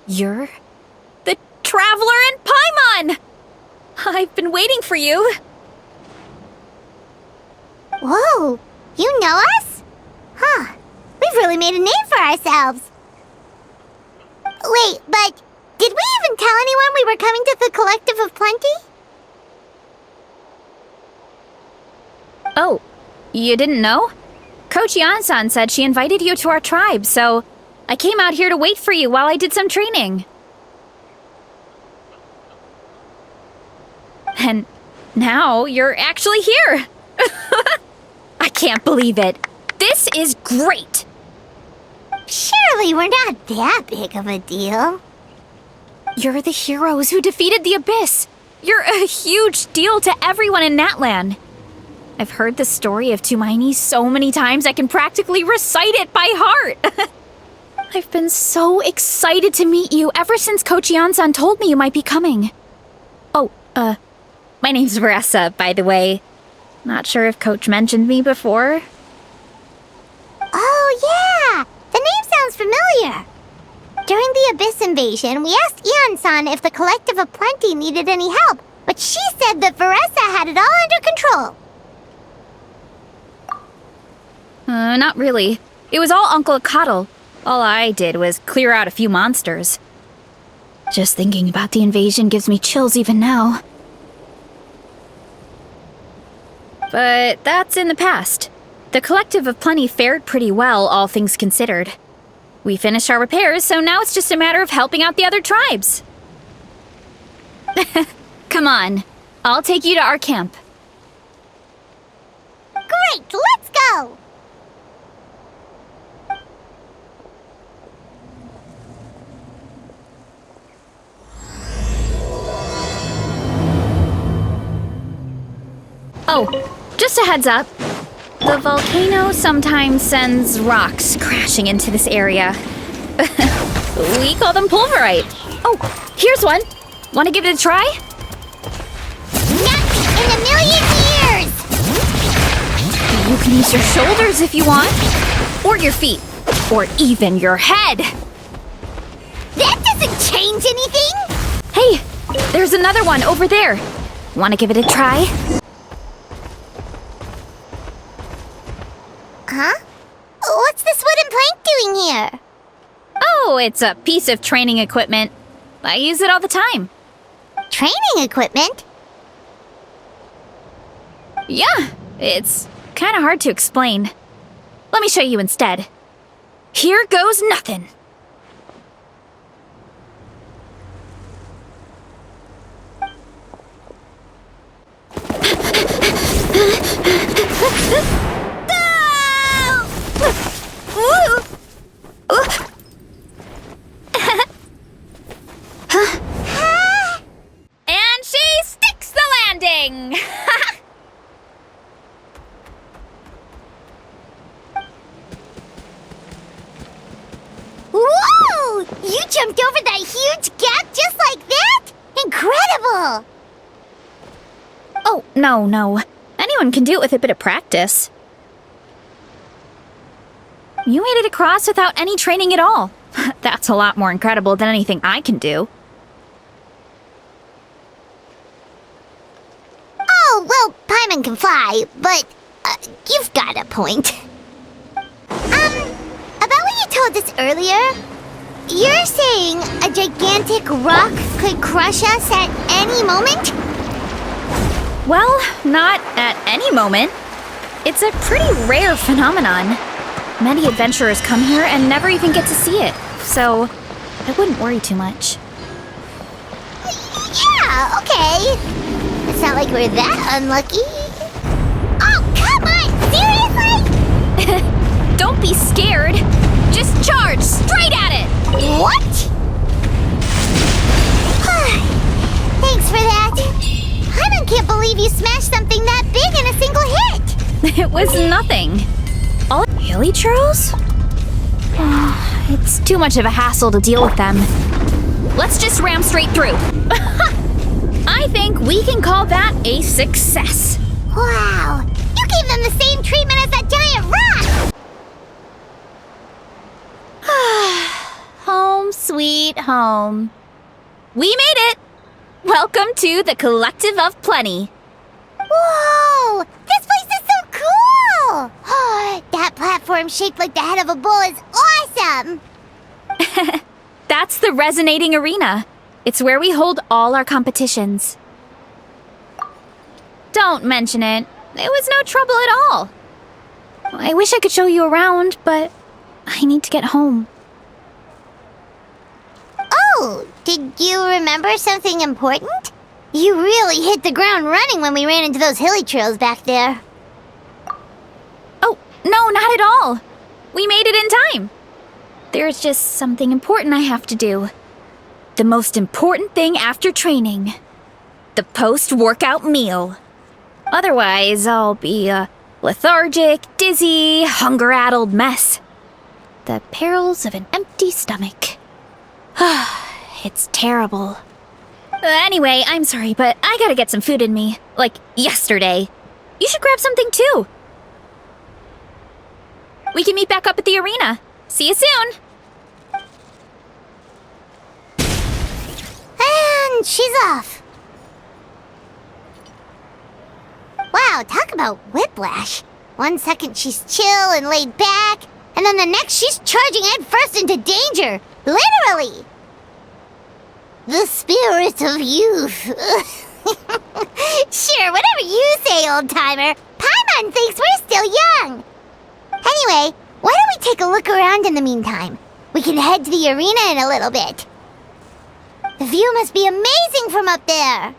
You're the Traveler in Paimon! I've been waiting for you. Whoa, you know us? Huh, we've really made a name for ourselves. Wait, but did we even tell anyone we were coming to the Collective of Plenty? Oh, you didn't know? Coach Yan-san said she invited you to our tribe, so I came out here to wait for you while I did some training. And now you're actually here. I can't believe it. This is great. Surely we're not that big of a deal. You're the heroes who defeated the Abyss. You're a huge deal to everyone in Natlan. I've heard the story of Tumaini so many times I can practically recite it by heart. I've been so excited to meet you ever since Coach Yan-san told me you might be coming. Oh, my name's Vanessa, by the way. Not sure if Coach mentioned me before. Oh, yeah! The name sounds familiar. During the Abyss invasion, we asked Ian-san if the Collective of Plenty needed any help, but she said that Vanessa had it all under control. Not really. It was all Uncle Akatl. All I did was clear out a few monsters. Just thinking about the invasion gives me chills even now. But that's in the past. The Collective of Plenty fared pretty well, all things considered. We finished our repairs, so now it's just a matter of helping out the other tribes. Come on, I'll take you to our camp. Great, let's go! Oh, just a heads up. The volcano sometimes sends rocks crashing into this area. We call them pulverite. Oh, here's one. Want to give it a try? Not in a million years! You can use your shoulders if you want. Or your feet. Or even your head. That doesn't change anything! Hey, there's another one over there. Want to give it a try? Huh? What's this wooden plank doing here? Oh, it's a piece of training equipment. I use it all the time. Training equipment? Yeah, it's kind of hard to explain. Let me show you instead. Here goes nothing. And she sticks the landing! Whoa! You jumped over that huge gap just like that? Incredible! Oh, no. Anyone can do it with a bit of practice. You made it across without any training at all. That's a lot more incredible than anything I can do. Oh, well, Paimon can fly, but you've got a point. About what you told us earlier, you're saying a gigantic rock could crush us at any moment? Well, not at any moment. It's a pretty rare phenomenon. Many adventurers come here and never even get to see it, so I wouldn't worry too much. Yeah, okay. It's not like we're that unlucky. Oh, come on! Seriously? Don't be scared. Just charge straight at it! What? Thanks for that. I can't believe you smashed something that big in a single hit. It was nothing. All hilly churros? It's too much of a hassle to deal with them. Let's just ram straight through. I think we can call that a success. Wow, you gave them the same treatment as that giant rock! Home sweet sweet home. We made it! Welcome to the Collective of Plenty. Whoa! This place is so cool! That platform shaped like the head of a bull is awesome! That's the Resonating Arena. It's where we hold all our competitions. Don't mention it. It was no trouble at all. I wish I could show you around, but I need to get home. Oh, did you remember something important? You really hit the ground running when we ran into those hilly trails back there. Oh, no, not at all. We made it in time. There's just something important I have to do. The most important thing after training. The post-workout meal. Otherwise, I'll be a lethargic, dizzy, hunger-addled mess. The perils of an empty stomach. It's terrible. Anyway, I'm sorry, but I gotta get some food in me. Like, yesterday. You should grab something too. We can meet back up at the arena. See you soon. And she's off. Wow, talk about whiplash. 1 second she's chill and laid back, and then the next she's charging headfirst into danger. Literally. The spirit of youth. Sure, whatever you say, old-timer. Paimon thinks we're still young. Anyway, why don't we take a look around in the meantime? We can head to the arena in a little bit. The view must be amazing from up there.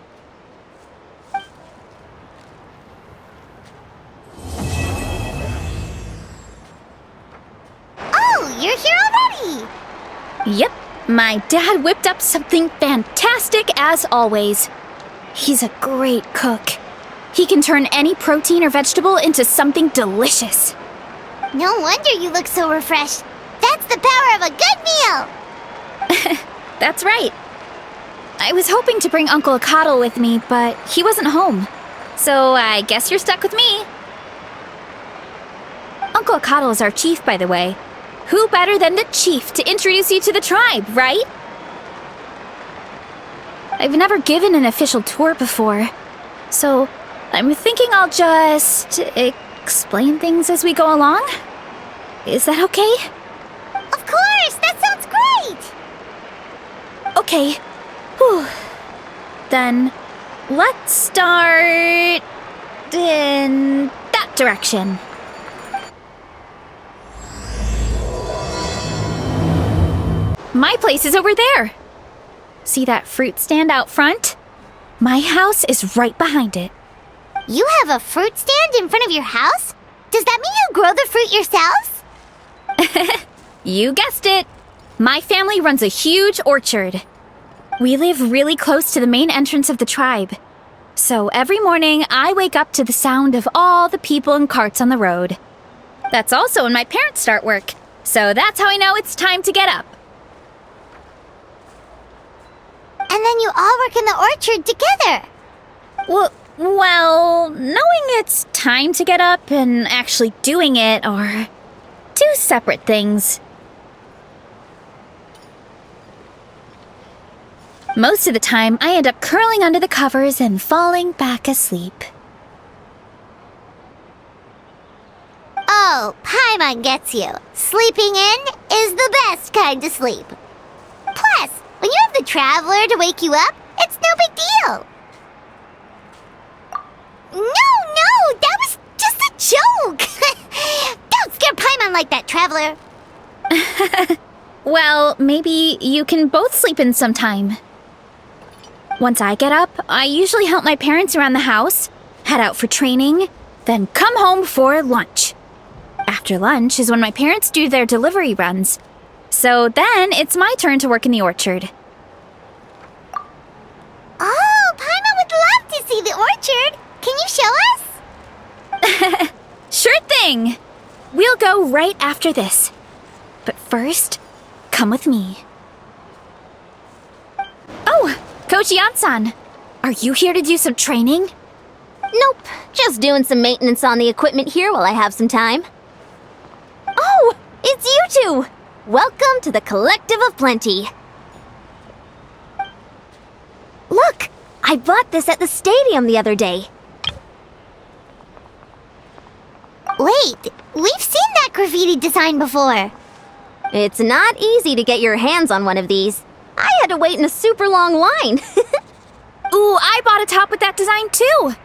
Oh, you're here already! Yep, my dad whipped up something fantastic as always. He's a great cook. He can turn any protein or vegetable into something delicious. No wonder you look so refreshed. That's the power of a good meal! That's right. I was hoping to bring Uncle Acto with me, but he wasn't home. So I guess you're stuck with me. Uncle Acto is our chief, by the way. Who better than the chief to introduce you to the tribe, right? I've never given an official tour before, so I'm thinking I'll just explain things as we go along. Is that okay? Of course! That sounds great! Okay. Whew. Then let's start in that direction. My place is over there. See that fruit stand out front? My house is right behind it. You have a fruit stand in front of your house? Does that mean you grow the fruit yourselves? You guessed it. My family runs a huge orchard. We live really close to the main entrance of the tribe. So every morning, I wake up to the sound of all the people and carts on the road. That's also when my parents start work. So that's how I know it's time to get up. And then you all work in the orchard together. Well, knowing it's time to get up and actually doing it are two separate things. Most of the time, I end up curling under the covers and falling back asleep. Oh, Paimon gets you. Sleeping in is the best kind of sleep. Plus, when you have the Traveler to wake you up, it's no big deal. No, that was just a joke. Don't scare Paimon like that, Traveler. Well, maybe you can both sleep in sometime. Once I get up, I usually help my parents around the house, head out for training, then come home for lunch. After lunch is when my parents do their delivery runs. So then it's my turn to work in the orchard. Oh, Paimon would love to see the orchard. Can you show us? Sure thing! We'll go right after this. But first, come with me. Oh, Coach Yan-san, are you here to do some training? Nope, just doing some maintenance on the equipment here while I have some time. Oh, it's you two! Welcome to the Collective of Plenty. I bought this at the stadium the other day. Wait, we've seen that graffiti design before. It's not easy to get your hands on one of these. I had to wait in a super long line. Ooh, I bought a top with that design too.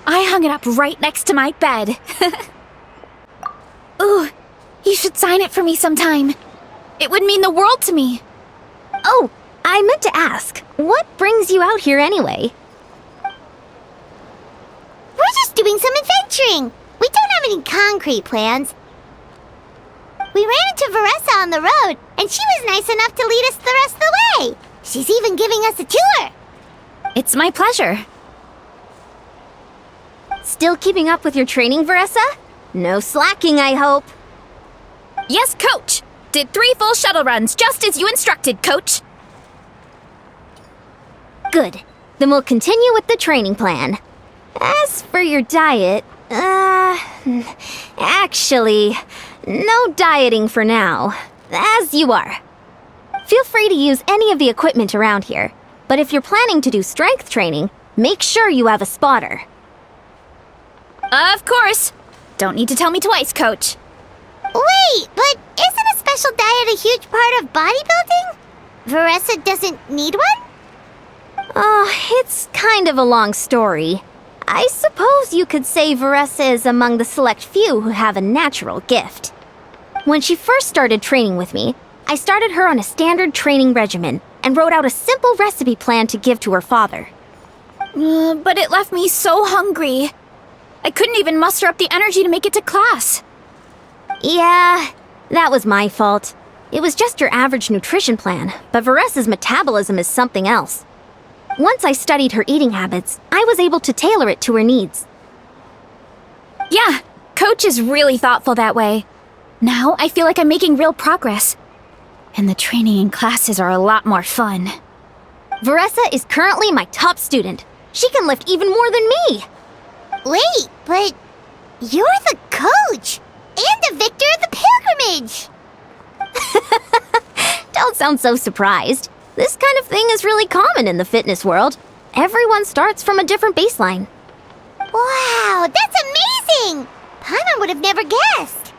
I hung it up right next to my bed. Ooh, you should sign it for me sometime. It would mean the world to me. Oh, I meant to ask, what brings you out here anyway? We're just doing some adventuring. We don't have any concrete plans. We ran into Veressa on the road, and she was nice enough to lead us the rest of the way. She's even giving us a tour. It's my pleasure. Still keeping up with your training, Veressa? No slacking, I hope. Yes, Coach. Did 3 full shuttle runs, just as you instructed, Coach. Good. Then we'll continue with the training plan. As for your diet, actually, no dieting for now. As you are. Feel free to use any of the equipment around here, but if you're planning to do strength training, make sure you have a spotter. Of course. Don't need to tell me twice, Coach. Wait, but isn't a special diet a huge part of bodybuilding? Veressa doesn't need one? Oh, it's kind of a long story. I suppose you could say Veressa is among the select few who have a natural gift. When she first started training with me, I started her on a standard training regimen and wrote out a simple recipe plan to give to her father. But it left me so hungry. I couldn't even muster up the energy to make it to class. Yeah, that was my fault. It was just your average nutrition plan, but Veressa's metabolism is something else. Once I studied her eating habits, I was able to tailor it to her needs. Yeah, Coach is really thoughtful that way. Now I feel like I'm making real progress. And the training and classes are a lot more fun. Veressa is currently my top student. She can lift even more than me. Wait, but you're the coach and the victor of the pilgrimage. Don't sound so surprised. This kind of thing is really common in the fitness world. Everyone starts from a different baseline. Wow, that's amazing! Paimon would have never guessed.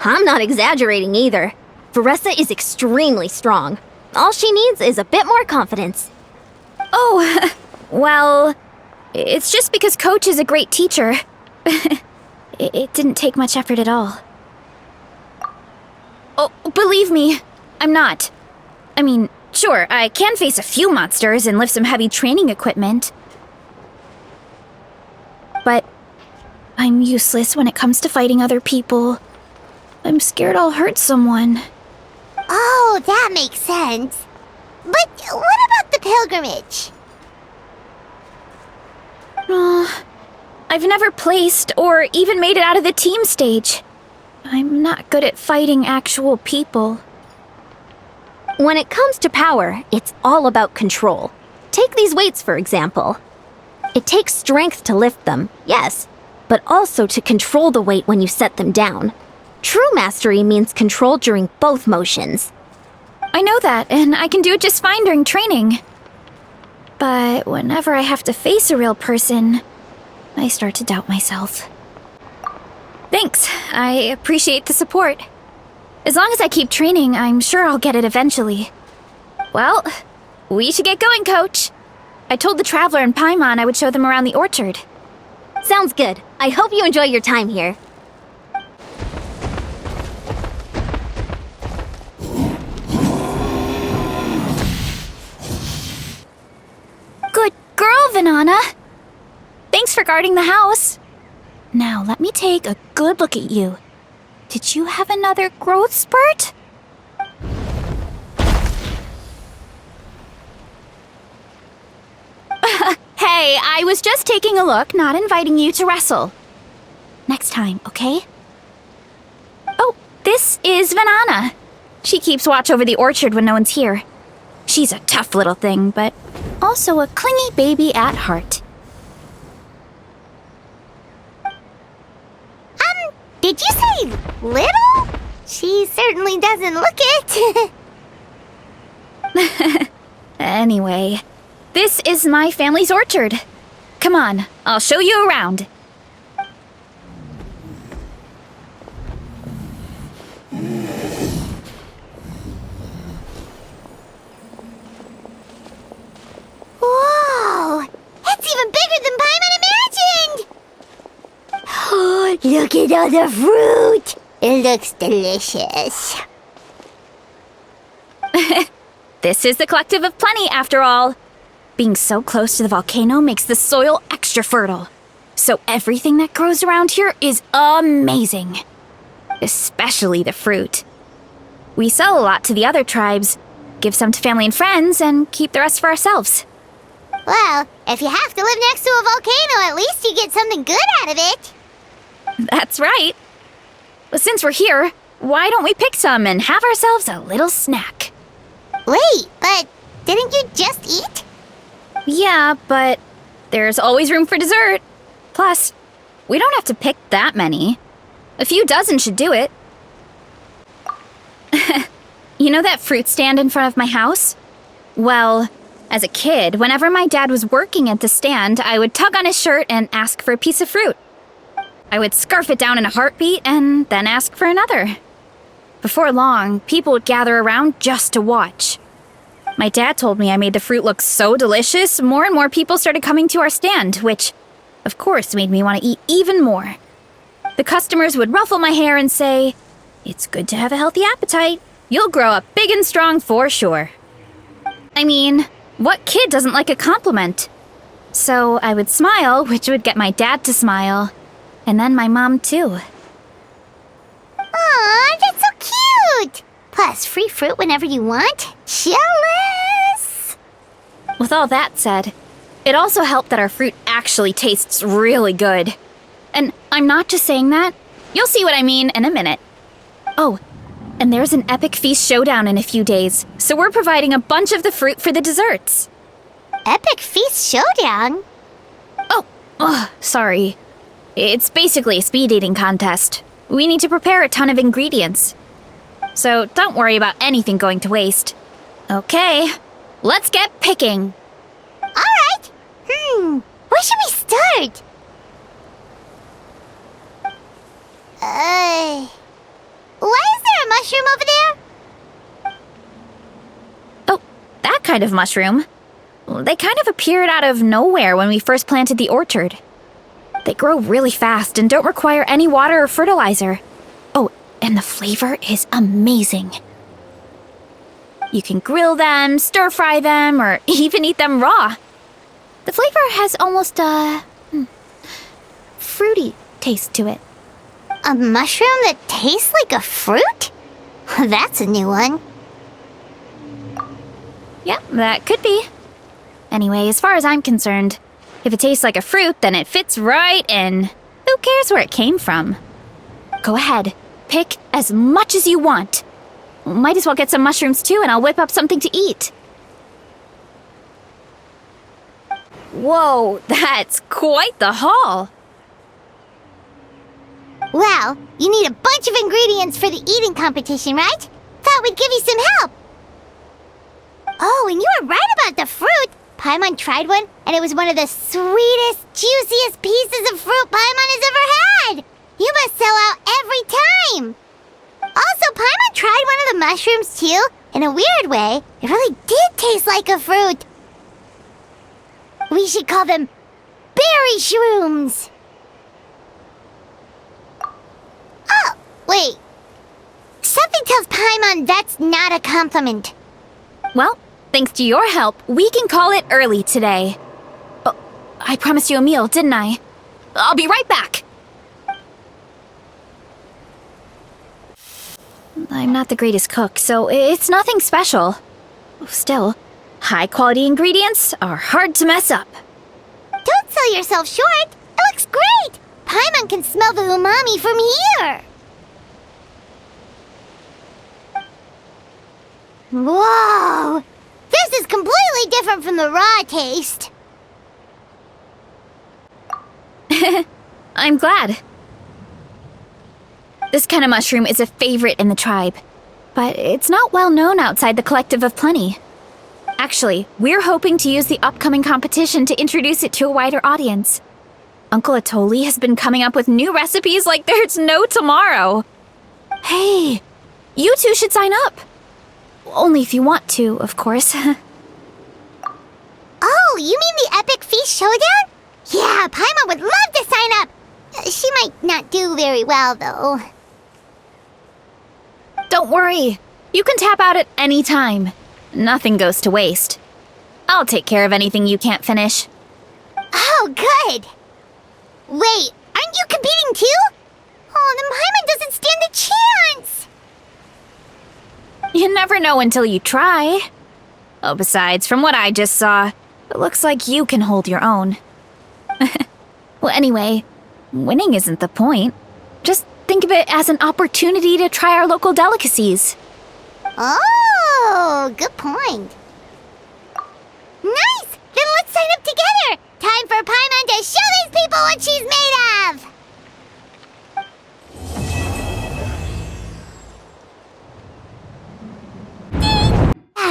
I'm not exaggerating either. Veressa is extremely strong. All she needs is a bit more confidence. Oh, well, it's just because Coach is a great teacher. It didn't take much effort at all. Oh, believe me, I'm not. I mean, sure, I can face a few monsters and lift some heavy training equipment. But I'm useless when it comes to fighting other people. I'm scared I'll hurt someone. Oh, that makes sense. But what about the pilgrimage? I've never placed or even made it out of the team stage. I'm not good at fighting actual people. When it comes to power, it's all about control. Take these weights, for example. It takes strength to lift them, yes, but also to control the weight when you set them down. True mastery means control during both motions. I know that, and I can do it just fine during training. But whenever I have to face a real person, I start to doubt myself. Thanks, I appreciate the support. As long as I keep training, I'm sure I'll get it eventually. Well, we should get going, Coach. I told the Traveler and Paimon I would show them around the orchard. Sounds good. I hope you enjoy your time here. Good girl, Vanana. Thanks for guarding the house. Now, let me take a good look at you. Did you have another growth spurt? Hey, I was just taking a look, not inviting you to wrestle. Next time, okay? Oh, this is Vanana. She keeps watch over the orchard when no one's here. She's a tough little thing, but also a clingy baby at heart. Did you say little? She certainly doesn't look it. Anyway, this is my family's orchard. Come on, I'll show you around. Whoa! It's even bigger than Paimon imagined! Oh, look at all the fruit! It looks delicious. This is the Collective of Plenty, after all. Being so close to the volcano makes the soil extra fertile. So everything that grows around here is amazing. Especially the fruit. We sell a lot to the other tribes, give some to family and friends, and keep the rest for ourselves. Well, if you have to live next to a volcano, at least you get something good out of it. That's right. But since we're here, why don't we pick some and have ourselves a little snack? Wait, but didn't you just eat? Yeah, but there's always room for dessert. Plus, we don't have to pick that many. A few dozen should do it. You know that fruit stand in front of my house? Well, as a kid, whenever my dad was working at the stand, I would tug on his shirt and ask for a piece of fruit. I would scarf it down in a heartbeat and then ask for another. Before long, people would gather around just to watch. My dad told me I made the fruit look so delicious, more and more people started coming to our stand, which, of course, made me want to eat even more. The customers would ruffle my hair and say, "It's good to have a healthy appetite. You'll grow up big and strong for sure." I mean, what kid doesn't like a compliment? So I would smile, which would get my dad to smile, and then my mom too. Aw, that's so cute! Plus, free fruit whenever you want. Jealous! With all that said, it also helped that our fruit actually tastes really good. And I'm not just saying that. You'll see what I mean in a minute. Oh, and there's an epic feast showdown in a few days, so we're providing a bunch of the fruit for the desserts. Epic Feast Showdown? Oh, sorry. It's basically a speed eating contest. We need to prepare a ton of ingredients. So don't worry about anything going to waste. Okay, let's get picking. Alright! Where should we start? Why is there a mushroom over there? Oh, that kind of mushroom. They kind of appeared out of nowhere when we first planted the orchard. They grow really fast and don't require any water or fertilizer. Oh, and the flavor is amazing. You can grill them, stir-fry them, or even eat them raw. The flavor has almost a fruity taste to it. A mushroom that tastes like a fruit? That's a new one. Yeah, that could be. Anyway, as far as I'm concerned, if it tastes like a fruit, then it fits right in. Who cares where it came from? Go ahead, pick as much as you want. Might as well get some mushrooms too, and I'll whip up something to eat. Whoa, that's quite the haul. Well, you need a bunch of ingredients for the eating competition, right? Thought we'd give you some help. Oh, and you were right about the fruit. Paimon tried one, and it was one of the sweetest, juiciest pieces of fruit Paimon has ever had. You must sell out every time. Also, Paimon tried one of the mushrooms too. In a weird way, it really did taste like a fruit. We should call them berry shrooms. Oh, wait. Something tells Paimon that's not a compliment. Well, thanks to your help, we can call it early today. Oh, I promised you a meal, didn't I? I'll be right back. I'm not the greatest cook, so it's nothing special. Still, high-quality ingredients are hard to mess up. Don't sell yourself short. It looks great. Paimon can smell the umami from here. Whoa! This is completely different from the raw taste. I'm glad. This kind of mushroom is a favorite in the tribe, but it's not well known outside the Collective of Plenty. Actually, we're hoping to use the upcoming competition to introduce it to a wider audience. Uncle Atoli has been coming up with new recipes like there's no tomorrow. Hey, you two should sign up. Only if you want to, of course. Oh, you mean the Epic Feast Showdown? Yeah, Paimon would love to sign up. She might not do very well, though. Don't worry. You can tap out at any time. Nothing goes to waste. I'll take care of anything you can't finish. Oh, good. Wait, aren't you competing too? Oh, then Paimon doesn't stand a chance. You never know until you try. Oh, besides, from what I just saw, it looks like you can hold your own. Well, anyway, winning isn't the point. Just think of it as an opportunity to try our local delicacies. Oh, good point. Nice! Then let's sign up together! Time for Paimon to show these people what she's made of!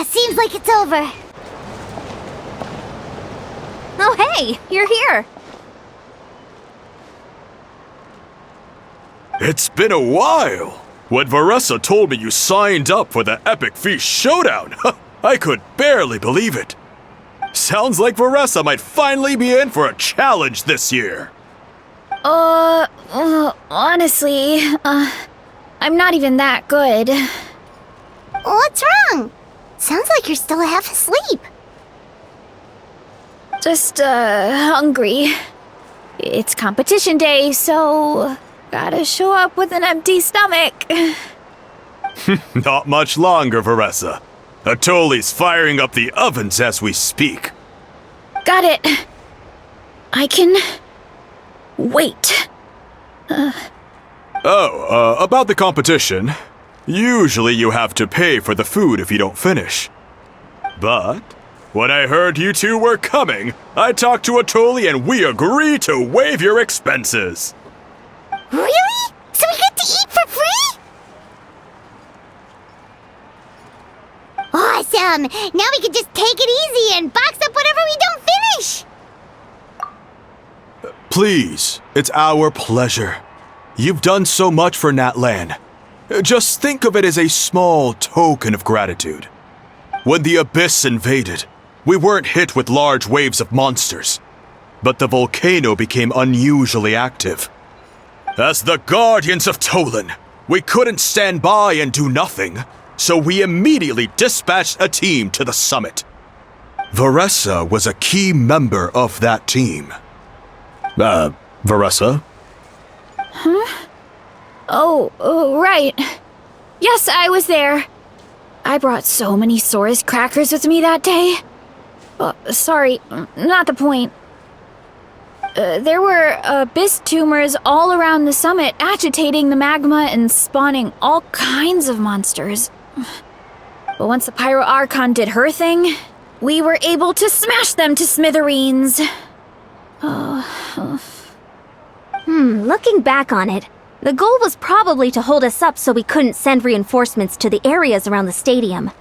Seems like it's over. Oh, hey, you're here. It's been a while. When Varessa told me you signed up for the Epic Feast Showdown, I could barely believe it. Sounds like Varessa might finally be in for a challenge this year. Honestly, I'm not even that good. What's wrong? Sounds like you're still half asleep. Just, hungry. It's competition day, so gotta show up with an empty stomach. Not much longer, Varessa. Atoli's firing up the ovens as we speak. Got it. I can wait. About the competition. Usually you have to pay for the food if you don't finish. But when I heard you two were coming, I talked to Atoli and we agreed to waive your expenses. Really? So we get to eat for free? Awesome! Now we can just take it easy and box up whatever we don't finish! Please, it's our pleasure. You've done so much for Natlan. Just think of it as a small token of gratitude. When the Abyss invaded, we weren't hit with large waves of monsters, but the volcano became unusually active. As the Guardians of Tolan, we couldn't stand by and do nothing, so we immediately dispatched a team to the summit. Varessa was a key member of that team. Varessa? Oh, right. Yes, I was there. I brought so many Saurus crackers with me that day. Sorry, not the point. There were abyss tumors all around the summit, agitating the magma and spawning all kinds of monsters. But once the Pyro Archon did her thing, we were able to smash them to smithereens. Looking back on it, the goal was probably to hold us up so we couldn't send reinforcements to the areas around the stadium.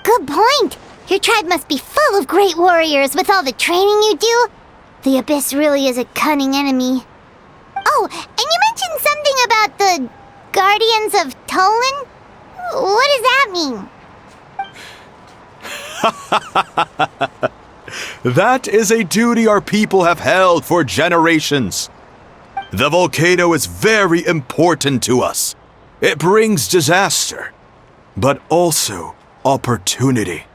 Good point! Your tribe must be full of great warriors with all the training you do. The Abyss really is a cunning enemy. Oh, and you mentioned something about the Guardians of Tolan? What does that mean? That is a duty our people have held for generations. The volcano is very important to us. It brings disaster, but also opportunity.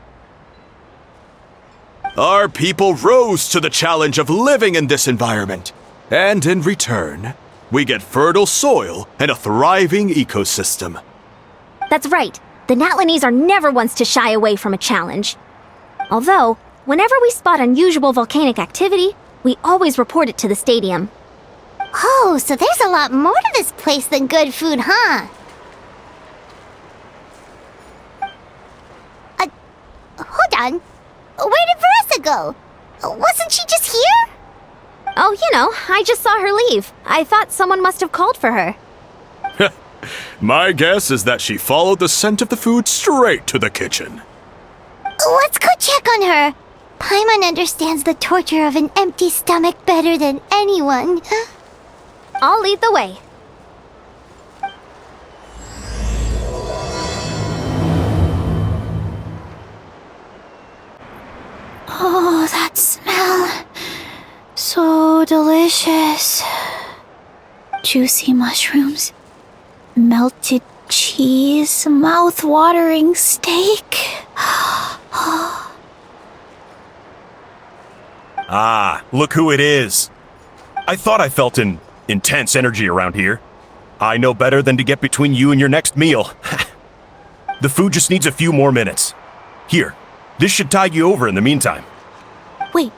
Our people rose to the challenge of living in this environment, and in return, we get fertile soil and a thriving ecosystem. That's right. The Natlanese are never ones to shy away from a challenge. Although, whenever we spot unusual volcanic activity, we always report it to the stadium. Oh, so there's a lot more to this place than good food, huh? Hold on. Where did Varessa go? Wasn't she just here? Oh, I just saw her leave. I thought someone must have called for her. My guess is that she followed the scent of the food straight to the kitchen. Let's go check on her. Paimon understands the torture of an empty stomach better than anyone. I'll lead the way. Oh, that smell. So delicious. Juicy mushrooms, melted cheese, mouth-watering steak. Ah, look who it is. I thought I felt an intense energy around here. I know better than to get between you and your next meal. The food just needs a few more minutes. Here, this should tide you over in the meantime. Wait,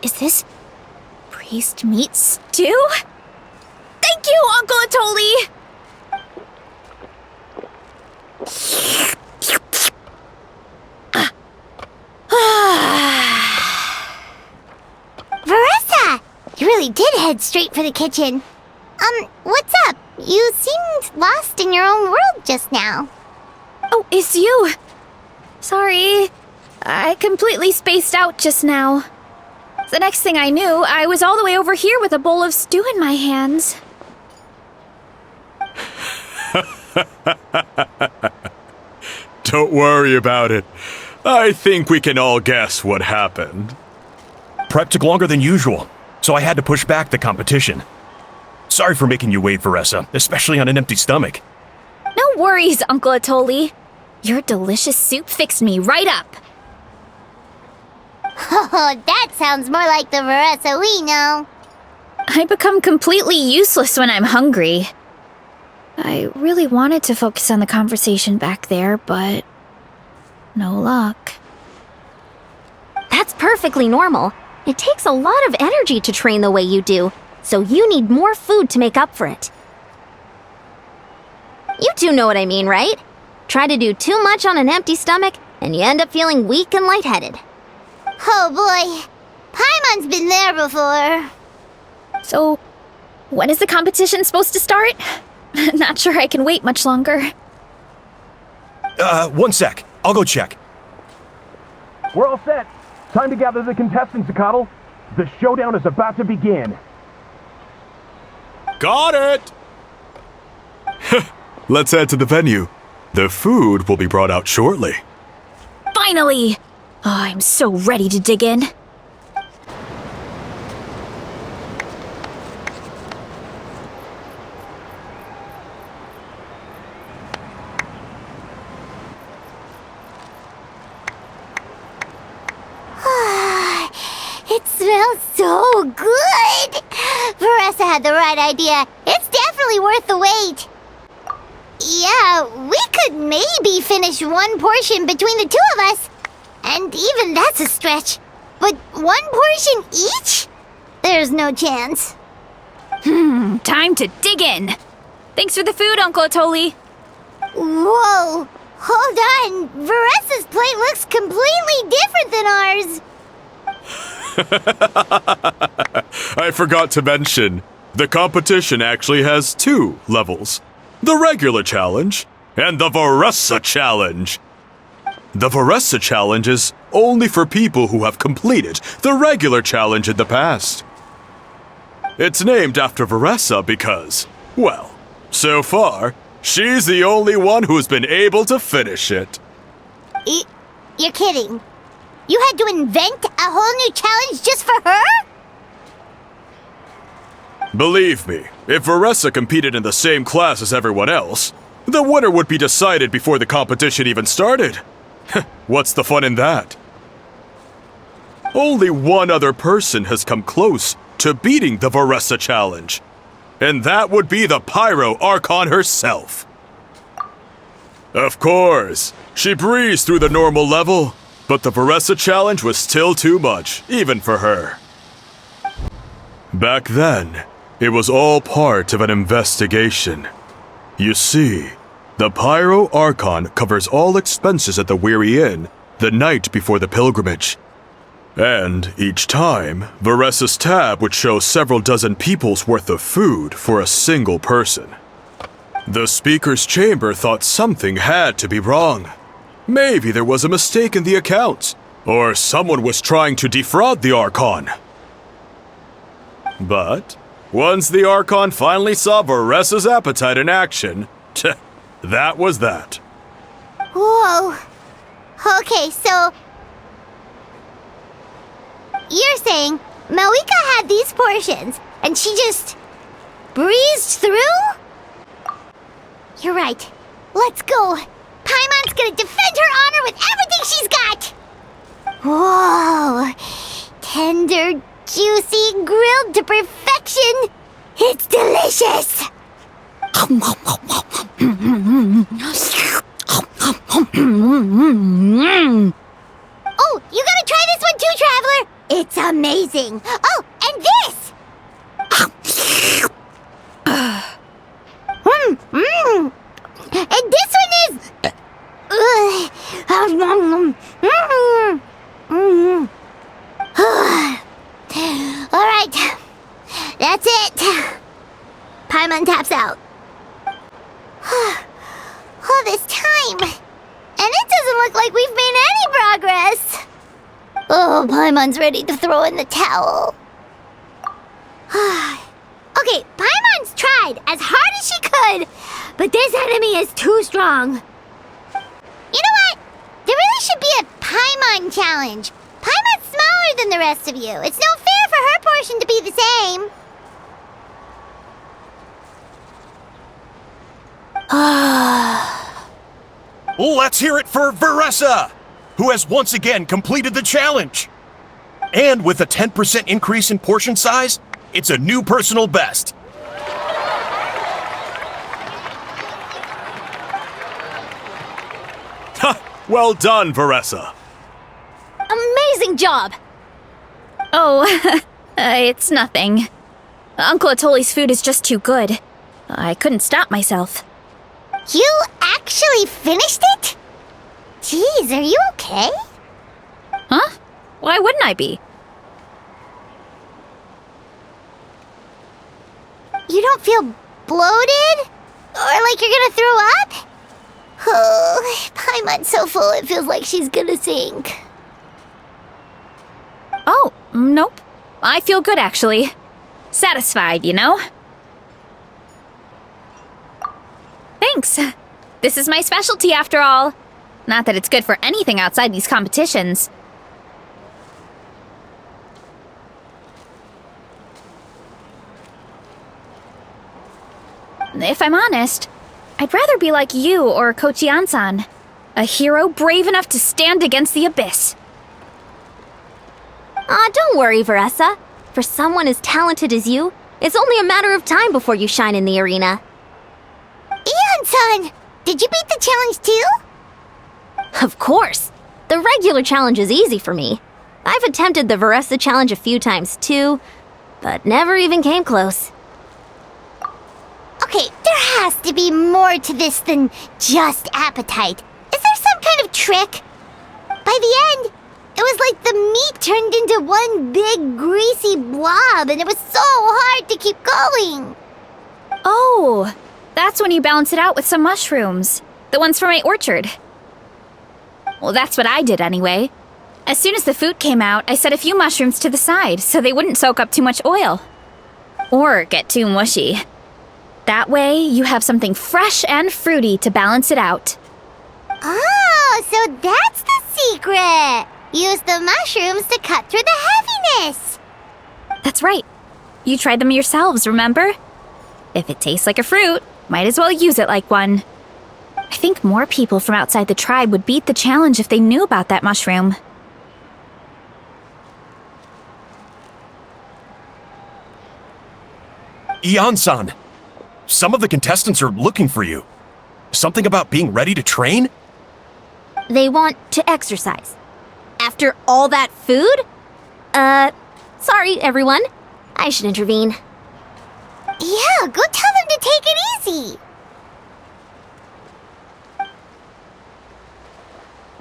is this priest meat stew? Thank you, Uncle Atoli! Veressa! You really did head straight for the kitchen. What's up? You seemed lost in your own world just now. Oh, it's you. Sorry, I completely spaced out just now. The next thing I knew, I was all the way over here with a bowl of stew in my hands. Don't worry about it. I think we can all guess what happened. Prep took longer than usual, so I had to push back the competition. Sorry for making you wait, Veressa, especially on an empty stomach. No worries, Uncle Atoli. Your delicious soup fixed me right up. Oh, that sounds more like the Veressa we know. I become completely useless when I'm hungry. I really wanted to focus on the conversation back there, but no luck. That's perfectly normal. It takes a lot of energy to train the way you do, so you need more food to make up for it. You two know what I mean, right? Try to do too much on an empty stomach, and you end up feeling weak and lightheaded. Oh boy, Paimon's been there before. So, when is the competition supposed to start? Not sure I can wait much longer. One sec. I'll go check. We're all set. Time to gather the contestants, Acto. The showdown is about to begin. Got it! Let's head to the venue. The food will be brought out shortly. Finally! Oh, I'm so ready to dig in. It smells so good! Veressa had the right idea. It's definitely worth the wait. Yeah, we could maybe finish one portion between the two of us. And even that's a stretch. But one portion each? There's no chance. Time to dig in. Thanks for the food, Uncle Atoli. Whoa! Hold on! Veressa's plate looks completely different than ours! I forgot to mention, the competition actually has 2 levels. The regular challenge and the Veressa challenge. The Veressa challenge is only for people who have completed the regular challenge in the past. It's named after Veressa because, well, so far, she's the only one who's been able to finish it. You're kidding. You had to invent a whole new challenge just for her? Believe me, if Veressa competed in the same class as everyone else, the winner would be decided before the competition even started. What's the fun in that? Only one other person has come close to beating the Veressa challenge, and that would be the Pyro Archon herself. Of course, she breezed through the normal level, but the Veressa challenge was still too much, even for her. Back then, it was all part of an investigation. You see, the Pyro Archon covers all expenses at the Weary Inn the night before the pilgrimage. And each time, Veressa's tab would show several dozen people's worth of food for a single person. The speaker's chamber thought something had to be wrong. Maybe there was a mistake in the accounts, or someone was trying to defraud the Archon. But once the Archon finally saw Veressa's appetite in action, that was that. Whoa. Okay, so you're saying Malika had these portions and she just breezed through? You're right. Let's go. Paimon's gonna defend her honor with everything she's got. Whoa. Tender, juicy, grilled to perfection. It's delicious. Oh, you gotta try this one too, Traveler! It's amazing! Oh, and this! And this one is... Alright, that's it. Paimon taps out. All this time, and it doesn't look like we've made any progress. Oh, Paimon's ready to throw in the towel. Okay, Paimon's tried as hard as she could, but this enemy is too strong. You know what? There really should be a Paimon challenge. Paimon's smaller than the rest of you. It's no fair for her portion to be the same. Let's hear it for Veressa, who has once again completed the challenge. And with a 10% increase in portion size, it's a new personal best. Well done, Veressa. Amazing job! Oh, it's nothing. Uncle Atoli's food is just too good. I couldn't stop myself. You actually finished it? Jeez, are you okay? Huh? Why wouldn't I be? You don't feel bloated? Or like you're gonna throw up? Oh, Paimon's so full it feels like she's gonna sink. Oh, nope. I feel good, actually. Satisfied, you know? Thanks. This is my specialty, after all. Not that it's good for anything outside these competitions. If I'm honest, I'd rather be like you or Kochi-an-san. A hero brave enough to stand against the abyss. Don't worry, Veressa. For someone as talented as you, it's only a matter of time before you shine in the arena. Ian-san, did you beat the challenge too? Of course! The regular challenge is easy for me. I've attempted the Veressa challenge a few times too, but never even came close. Okay, there has to be more to this than just appetite. Is there some kind of trick? By the end, it was like the meat turned into one big greasy blob and it was so hard to keep going. Oh, that's when you balance it out with some mushrooms. The ones from my orchard. Well, that's what I did anyway. As soon as the food came out, I set a few mushrooms to the side so they wouldn't soak up too much oil. Or get too mushy. That way, you have something fresh and fruity to balance it out. Oh, so that's the secret. Use the mushrooms to cut through the heaviness. That's right. You tried them yourselves, remember? If it tastes like a fruit, might as well use it like one. I think more people from outside the tribe would beat the challenge if they knew about that mushroom. Ian-san, some of the contestants are looking for you. Something about being ready to train? They want to exercise. After all that food? Sorry, everyone. I should intervene. Yeah, go tell them to take it easy.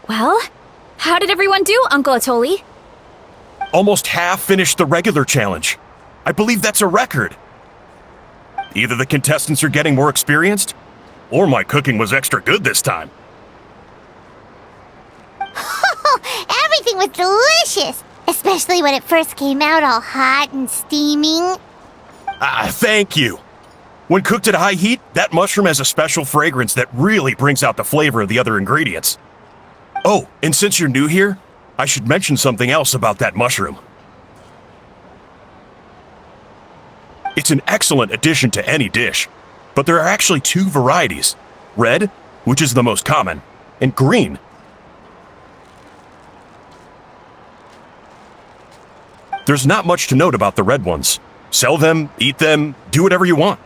Well, how did everyone do, Uncle Atoli? Almost half finished the regular challenge. I believe that's a record. Either the contestants are getting more experienced, or my cooking was extra good this time. Everything was delicious, especially when it first came out all hot and steaming. Thank you. When cooked at high heat, that mushroom has a special fragrance that really brings out the flavor of the other ingredients. Oh, and since you're new here, I should mention something else about that mushroom. It's an excellent addition to any dish, but there are actually two varieties: red, which is the most common, and green. There's not much to note about the red ones. Sell them, eat them, do whatever you want.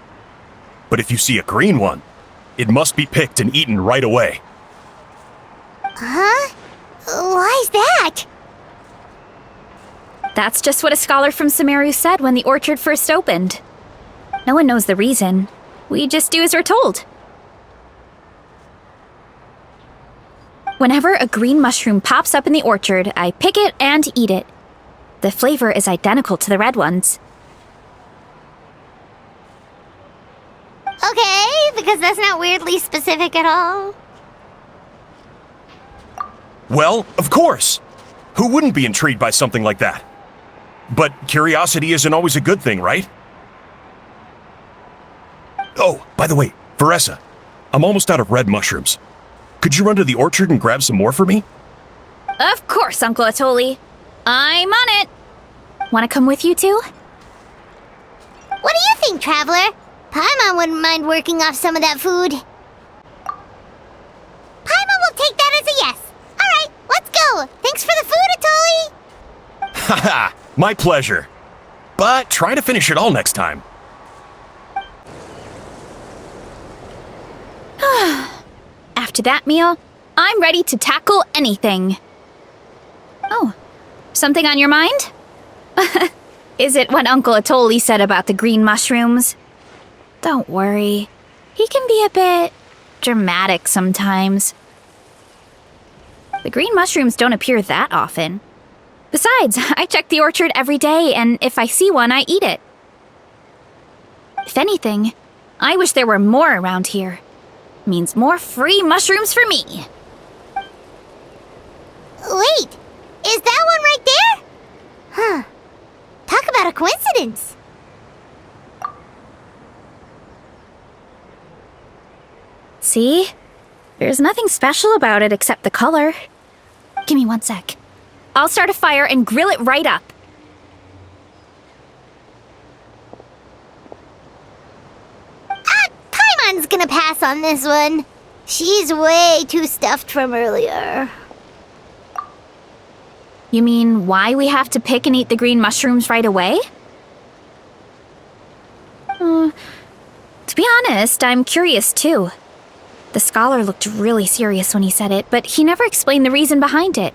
But if you see a green one, it must be picked and eaten right away. Huh? Why's that? That's just what a scholar from Sumeru said when the orchard first opened. No one knows the reason. We just do as we're told. Whenever a green mushroom pops up in the orchard, I pick it and eat it. The flavor is identical to the red ones. Okay, because that's not weirdly specific at all. Well, of course. Who wouldn't be intrigued by something like that? But curiosity isn't always a good thing, right? Oh, by the way, Veressa, I'm almost out of red mushrooms. Could you run to the orchard and grab some more for me? Of course, Uncle Atoli. I'm on it. Want to come with you too? What do you think, Traveler? Paimon wouldn't mind working off some of that food. Paimon will take that as a yes. Alright, let's go. Thanks for the food, Atoli. Haha, my pleasure. But try to finish it all next time. After that meal, I'm ready to tackle anything. Oh, something on your mind? Is it what Uncle Atoli said about the green mushrooms? Don't worry. He can be a bit dramatic sometimes. The green mushrooms don't appear that often. Besides, I check the orchard every day, and if I see one, I eat it. If anything, I wish there were more around here. Means more free mushrooms for me. Wait, is that one right there? Huh. Talk about a coincidence. See? There's nothing special about it except the color. Give me 1 sec. I'll start a fire and grill it right up. Paimon's gonna pass on this one. She's way too stuffed from earlier. You mean why we have to pick and eat the green mushrooms right away? To be honest, I'm curious too. The scholar looked really serious when he said it, but he never explained the reason behind it.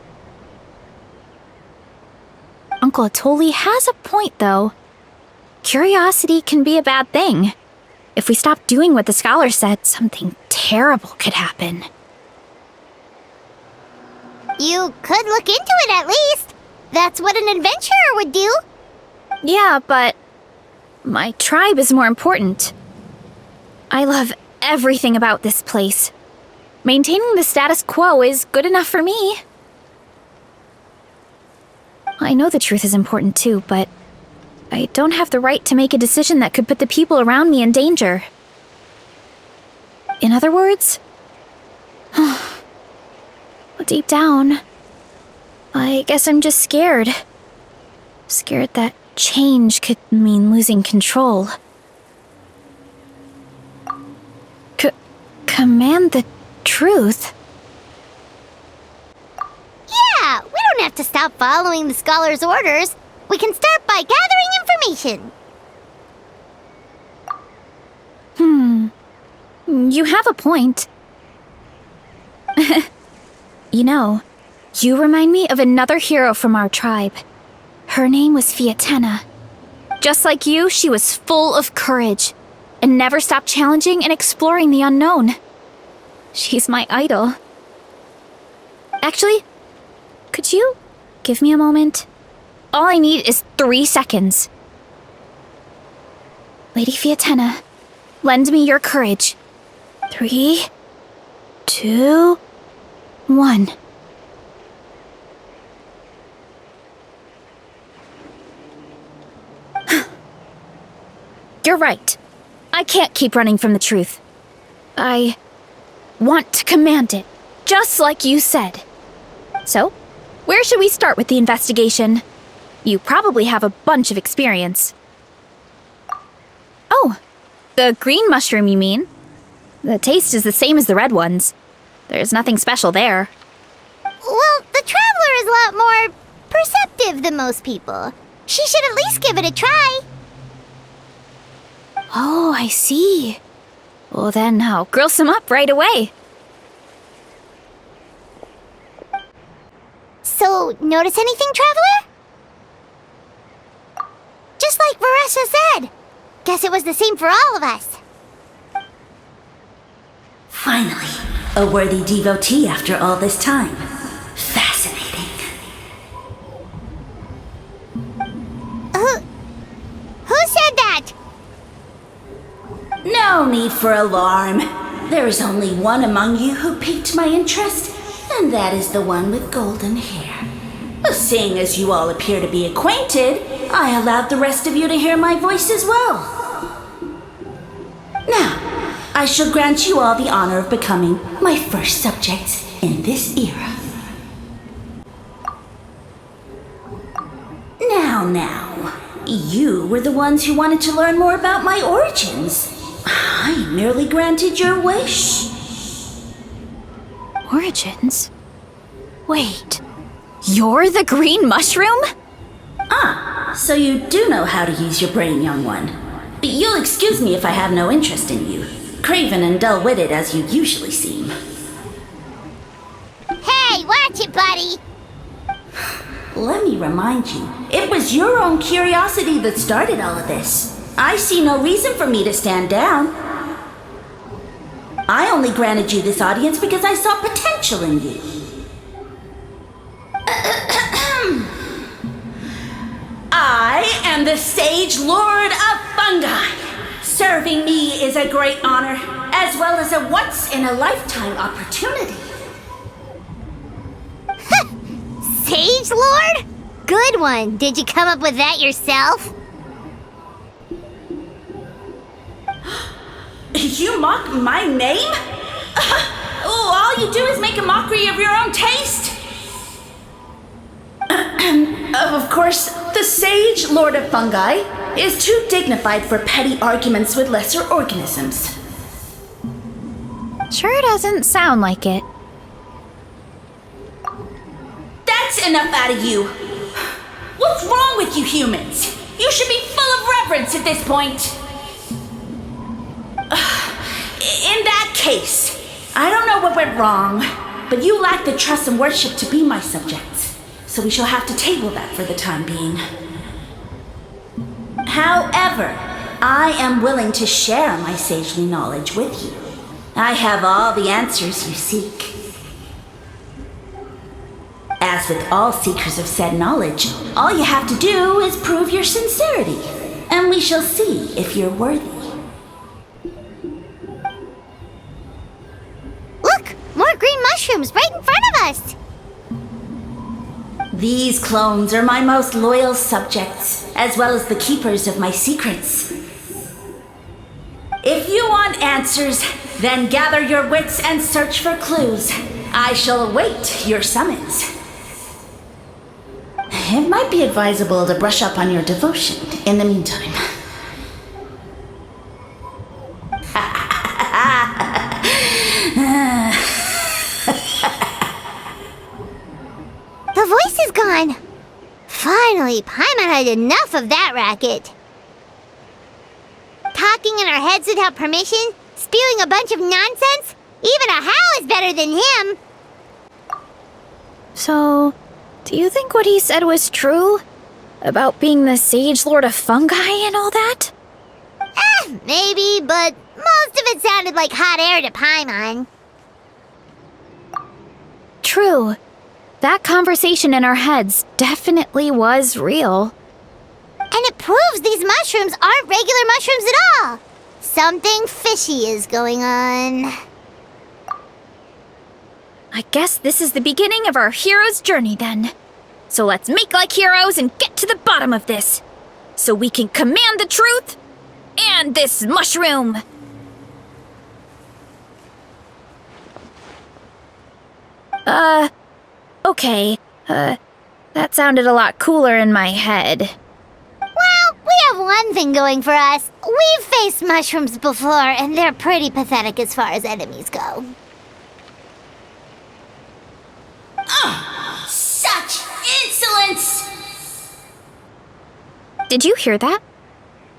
Uncle Atoli has a point, though. Curiosity can be a bad thing. If we stop doing what the scholar said, something terrible could happen. You could look into it at least. That's what an adventurer would do. Yeah, but my tribe is more important. I love everything about this place. Maintaining the status quo is good enough for me. I know the truth is important too, but I don't have the right to make a decision that could put the people around me in danger. In other words, deep down, I guess I'm just scared. Scared that change could mean losing control. Command the truth? Yeah, we don't have to stop following the scholar's orders. We can start by gathering information. You have a point. You know, you remind me of another hero from our tribe. Her name was Fiatena. Just like you, she was full of courage and never stopped challenging and exploring the unknown. She's my idol. Actually, could you give me a moment? All I need is 3 seconds. Lady Fiatena, lend me your courage. 3, 2, 1. You're right. I can't keep running from the truth. I want to command it, just like you said. So, where should we start with the investigation? You probably have a bunch of experience. Oh, the green mushroom, you mean? The taste is the same as the red ones. There's nothing special there. Well, the Traveler is a lot more perceptive than most people. She should at least give it a try. Oh, I see. Well then, I'll grill some up right away. So, notice anything, Traveler? Just like Varessa said. Guess it was the same for all of us. Finally, a worthy devotee after all this time. Fascinating. Who said that? No need for alarm. There is only one among you who piqued my interest, and that is the one with golden hair. Seeing as you all appear to be acquainted, I allowed the rest of you to hear my voice as well. Now, I shall grant you all the honor of becoming my first subjects in this era. Now, you were the ones who wanted to learn more about my origins. I merely granted your wish. Origins? Wait, you're the green mushroom? So you do know how to use your brain, young one. But you'll excuse me if I have no interest in you, craven and dull-witted as you usually seem. Hey, watch it, buddy! Let me remind you, it was your own curiosity that started all of this. I see no reason for me to stand down. I only granted you this audience because I saw potential in you. I am the Sage Lord of Fungi. Serving me is a great honor, as well as a once-in-a-lifetime opportunity. Sage Lord? Good one. Did you come up with that yourself? You mock my name? All you do is make a mockery of your own taste. Of course, the Sage Lord of Fungi is too dignified for petty arguments with lesser organisms. Sure doesn't sound like it. That's enough out of you. What's wrong with you humans? You should be full of reverence at this point. In that case, I don't know what went wrong, but you lack the trust and worship to be my subjects, so we shall have to table that for the time being. However, I am willing to share my sagely knowledge with you. I have all the answers you seek. As with all seekers of said knowledge, all you have to do is prove your sincerity, and we shall see if you're worthy. Look! More green mushrooms right in front of us! These clones are my most loyal subjects, as well as the keepers of my secrets. If you want answers, then gather your wits and search for clues. I shall await your summons. It might be advisable to brush up on your devotion in the meantime. The voice is gone. Finally, Paimon had enough of that racket. Talking in our heads without permission, spewing a bunch of nonsense. Even a howl is better than him. So, do you think what he said was true? About being the Sage Lord of Fungi and all that? Maybe, but most of it sounded like hot air to Paimon. True. That conversation in our heads definitely was real. And it proves these mushrooms aren't regular mushrooms at all. Something fishy is going on. I guess this is the beginning of our hero's journey then. So let's make like heroes and get to the bottom of this. So we can command the truth and this mushroom! Okay. That sounded a lot cooler in my head. Well, we have one thing going for us. We've faced mushrooms before, and they're pretty pathetic as far as enemies go. Such insolence! Did you hear that?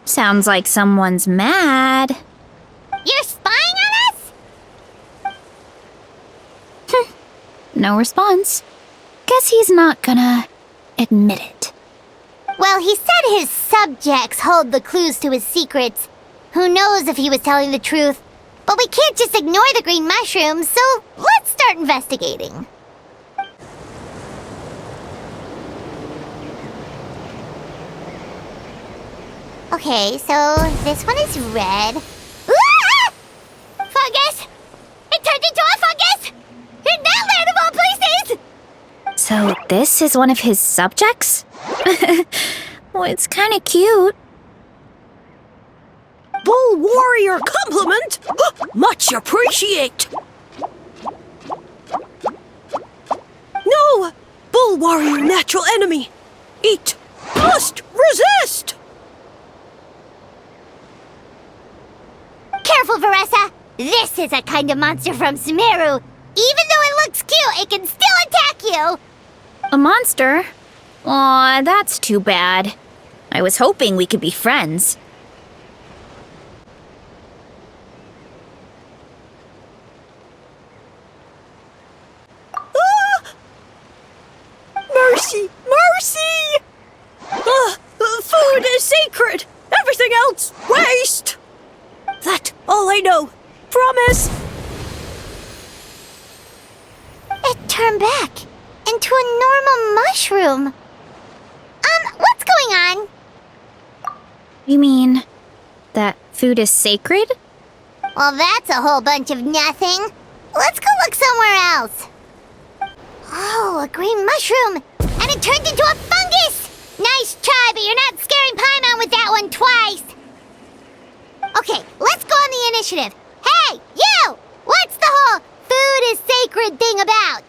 Sounds like someone's mad. You're spying on us? No response. Guess he's not gonna admit it. Well, he said his subjects hold the clues to his secrets. Who knows if he was telling the truth? But we can't just ignore the green mushrooms, so let's start investigating. Okay, so this one is red. Ah! Fungus! It turned into a fungus! In that land of all places! So this is one of his subjects? Well, it's kinda cute. Bull warrior compliment! Much appreciate! No! Bull warrior natural enemy! Eat! Must resist! Careful, Veressa! This is a kind of monster from Sumeru. Even though it looks cute, it can still attack you! A monster? Aw, that's too bad. I was hoping we could be friends. Mercy! Mercy! Food is sacred! Everything else, waste! That all I know. Promise! It turned back into a normal mushroom. What's going on? You mean that food is sacred? Well, that's a whole bunch of nothing. Let's go look somewhere else. Oh, a green mushroom! And it turned into a fungus! Nice try, but you're not scaring Paimon with that one twice! Okay, let's go on the initiative. Hey, you! What's the whole food is sacred thing about?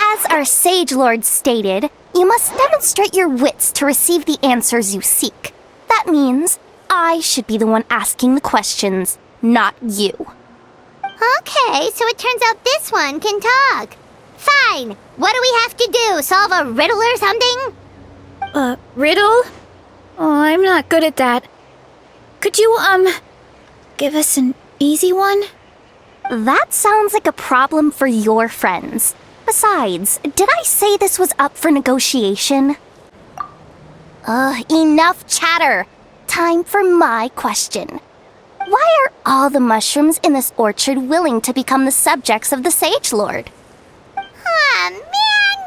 As our Sage Lord stated, you must demonstrate your wits to receive the answers you seek. That means I should be the one asking the questions, not you. Okay, so it turns out this one can talk. Fine. What do we have to do? Solve a riddle or something? Riddle? Oh, I'm not good at that. Could you, give us an easy one? That sounds like a problem for your friends. Besides, did I say this was up for negotiation? Enough chatter. Time for my question. Why are all the mushrooms in this orchard willing to become the subjects of the Sage Lord? Aw, man!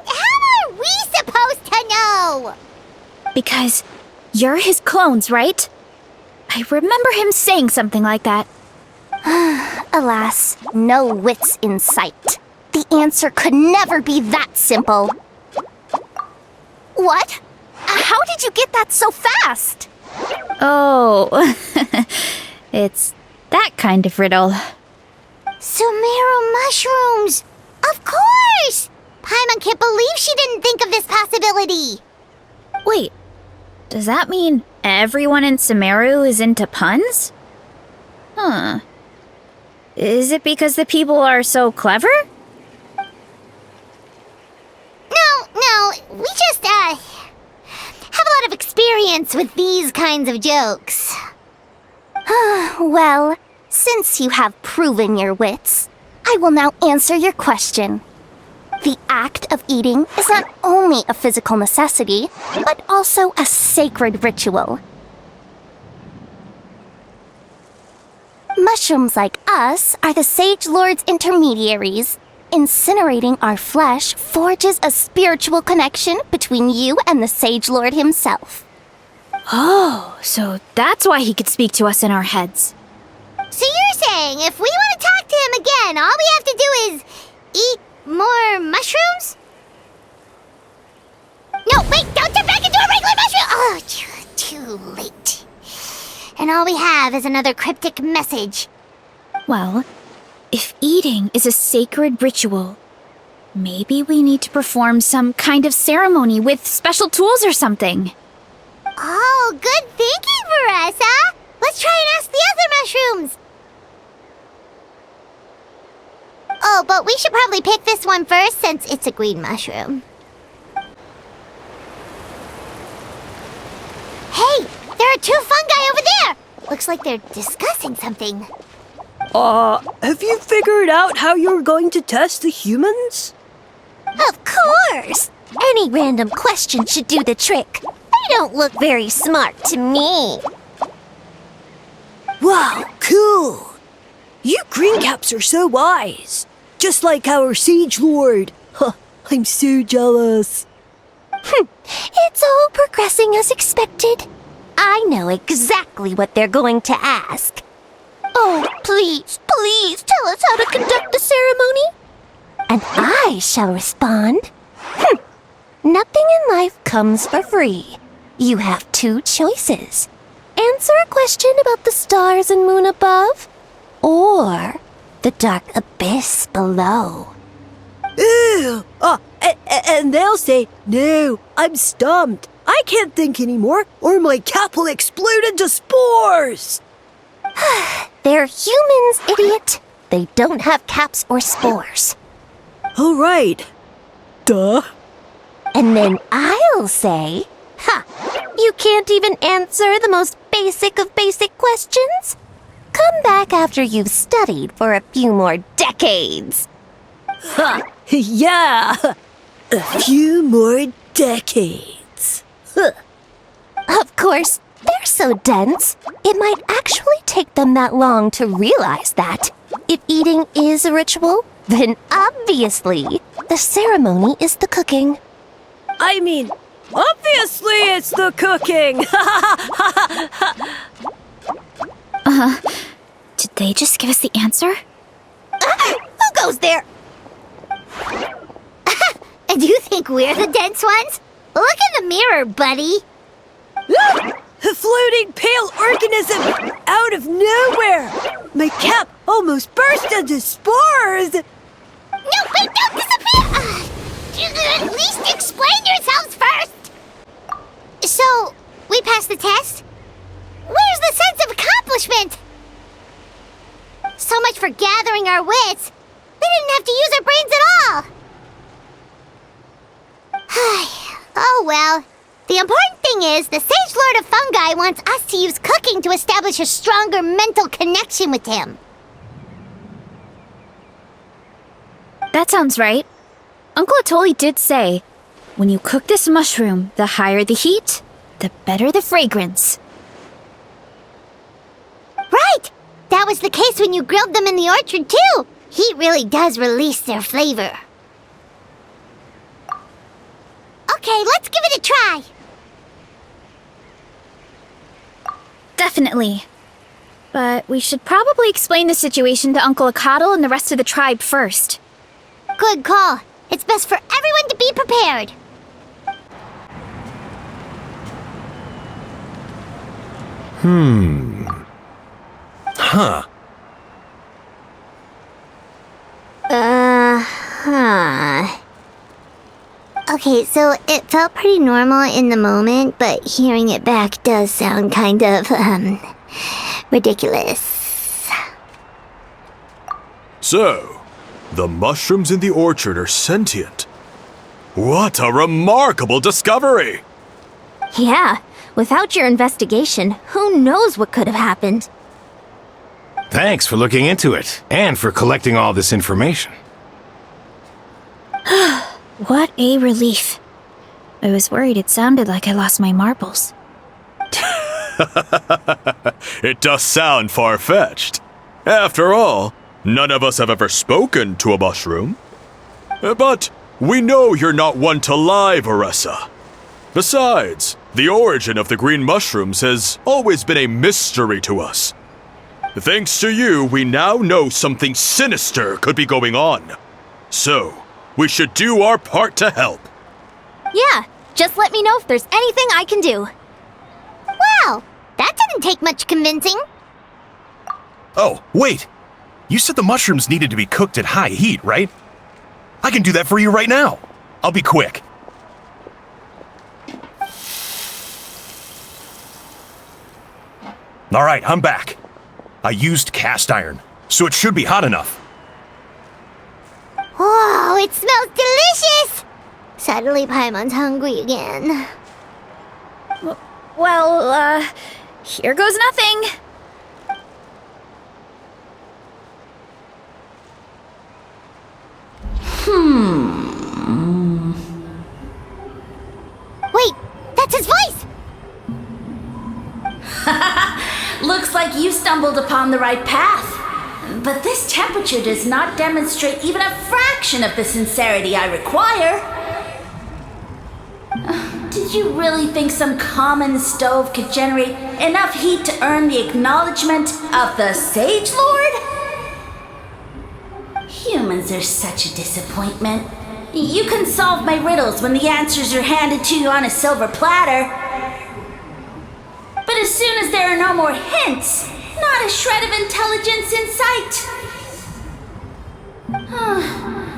How are we supposed to know? Because you're his clones, right? I remember him saying something like that. Alas, no wits in sight. The answer could never be that simple. What? How did you get that so fast? Oh, it's that kind of riddle. Sumeru mushrooms! Of course! Paimon can't believe she didn't think of this possibility. Wait, does that mean everyone in Sumeru is into puns? Huh. Is it because the people are so clever? No, we just, have a lot of experience with these kinds of jokes. Well, since you have proven your wits, I will now answer your question. The act of eating is not only a physical necessity, but also a sacred ritual. Mushrooms like us are the Sage Lord's intermediaries. Incinerating our flesh forges a spiritual connection between you and the Sage Lord himself. Oh, so that's why he could speak to us in our heads. So you're saying if we want to talk to him again, all we have to do is eat more mushrooms? No, wait, don't turn back into a regular mushroom! Oh, too late. and all we have is another cryptic message. Well, if eating is a sacred ritual, maybe we need to perform some kind of ceremony with special tools or something. Oh, good thinking, Veressa! Let's try and ask the other mushrooms! Oh, but we should probably pick this one first since it's a green mushroom. Hey, there are 2 fungi over there! Looks like they're discussing something. Have you figured out how you're going to test the humans? Of course! Any random question should do the trick. They don't look very smart to me. Wow, cool! You greencaps are so wise. Just like our Sage Lord. Huh, I'm so jealous. It's all progressing as expected. I know exactly what they're going to ask. Oh, please, please tell us how to conduct the ceremony. And I shall respond. Nothing in life comes for free. You have 2 choices. Answer a question about the stars and moon above, or the dark abyss below. Ew! And they'll say, no, I'm stumped. I can't think anymore, or my cap will explode into spores. They're humans, idiot. They don't have caps or spores. All right. Duh. And then I'll say, you can't even answer the most basic of basic questions? Come back after you've studied for a few more decades. Yeah. A few more decades. Of course, they're so dense, it might actually take them that long to realize that. If eating is a ritual, then obviously the ceremony is the cooking. I mean, obviously it's the cooking. Did they just give us the answer? Who goes there? And you think we're the dense ones? Look in the mirror, buddy. A floating pale organism out of nowhere. My cap almost burst into spores. No, wait, don't disappear! At least explain yourselves first! So, we passed the test? Where's the sense of accomplishment? So much for gathering our wits. We didn't have to use our brains at all. Oh well. The important thing is, the Sage Lord of Fungi wants us to use cooking to establish a stronger mental connection with him. That sounds right. Uncle Atoli did say, when you cook this mushroom, the higher the heat, the better the fragrance. Right! That was the case when you grilled them in the orchard, too. Heat really does release their flavor. Okay, let's give it a try. Definitely. But we should probably explain the situation to Uncle Acado and the rest of the tribe first. Good call. It's best for everyone to be prepared. Huh. Okay, so it felt pretty normal in the moment, but hearing it back does sound kind of, ridiculous. So, the mushrooms in the orchard are sentient. What a remarkable discovery! Yeah, without your investigation, who knows what could have happened? Thanks for looking into it, and for collecting all this information. What a relief. I was worried it sounded like I lost my marbles. It does sound far-fetched. After all, none of us have ever spoken to a mushroom. But we know you're not one to lie, Veressa. Besides, the origin of the green mushrooms has always been a mystery to us. Thanks to you, we now know something sinister could be going on. So, we should do our part to help. Yeah, just let me know if there's anything I can do. Wow, That didn't take much convincing. Oh, wait! You said the mushrooms needed to be cooked at high heat, right? I can do that for you right now. I'll be quick. All right, I'm back. I used cast iron, so it should be hot enough. Whoa, it smells delicious! Suddenly Paimon's hungry again. Well, here goes nothing. Wait, that's his voice! Looks like you stumbled upon the right path. But this temperature does not demonstrate even a fraction of the sincerity I require. Did you really think some common stove could generate enough heat to earn the acknowledgement of the Sage Lord? Humans are such a disappointment. You can solve my riddles when the answers are handed to you on a silver platter. But as soon as there are no more hints, not a shred of intelligence in sight.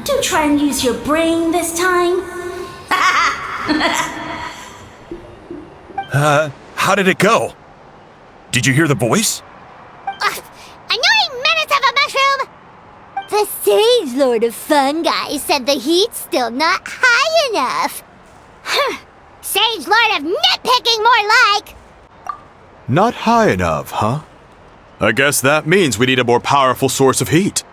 Do try and use your brain this time. How did it go? Did you hear the voice? Annoying menace of a mushroom! The Sage Lord of Fungi said the heat's still not high enough. Sage Lord of nitpicking, more like! Not high enough, huh? I guess that means we need a more powerful source of heat.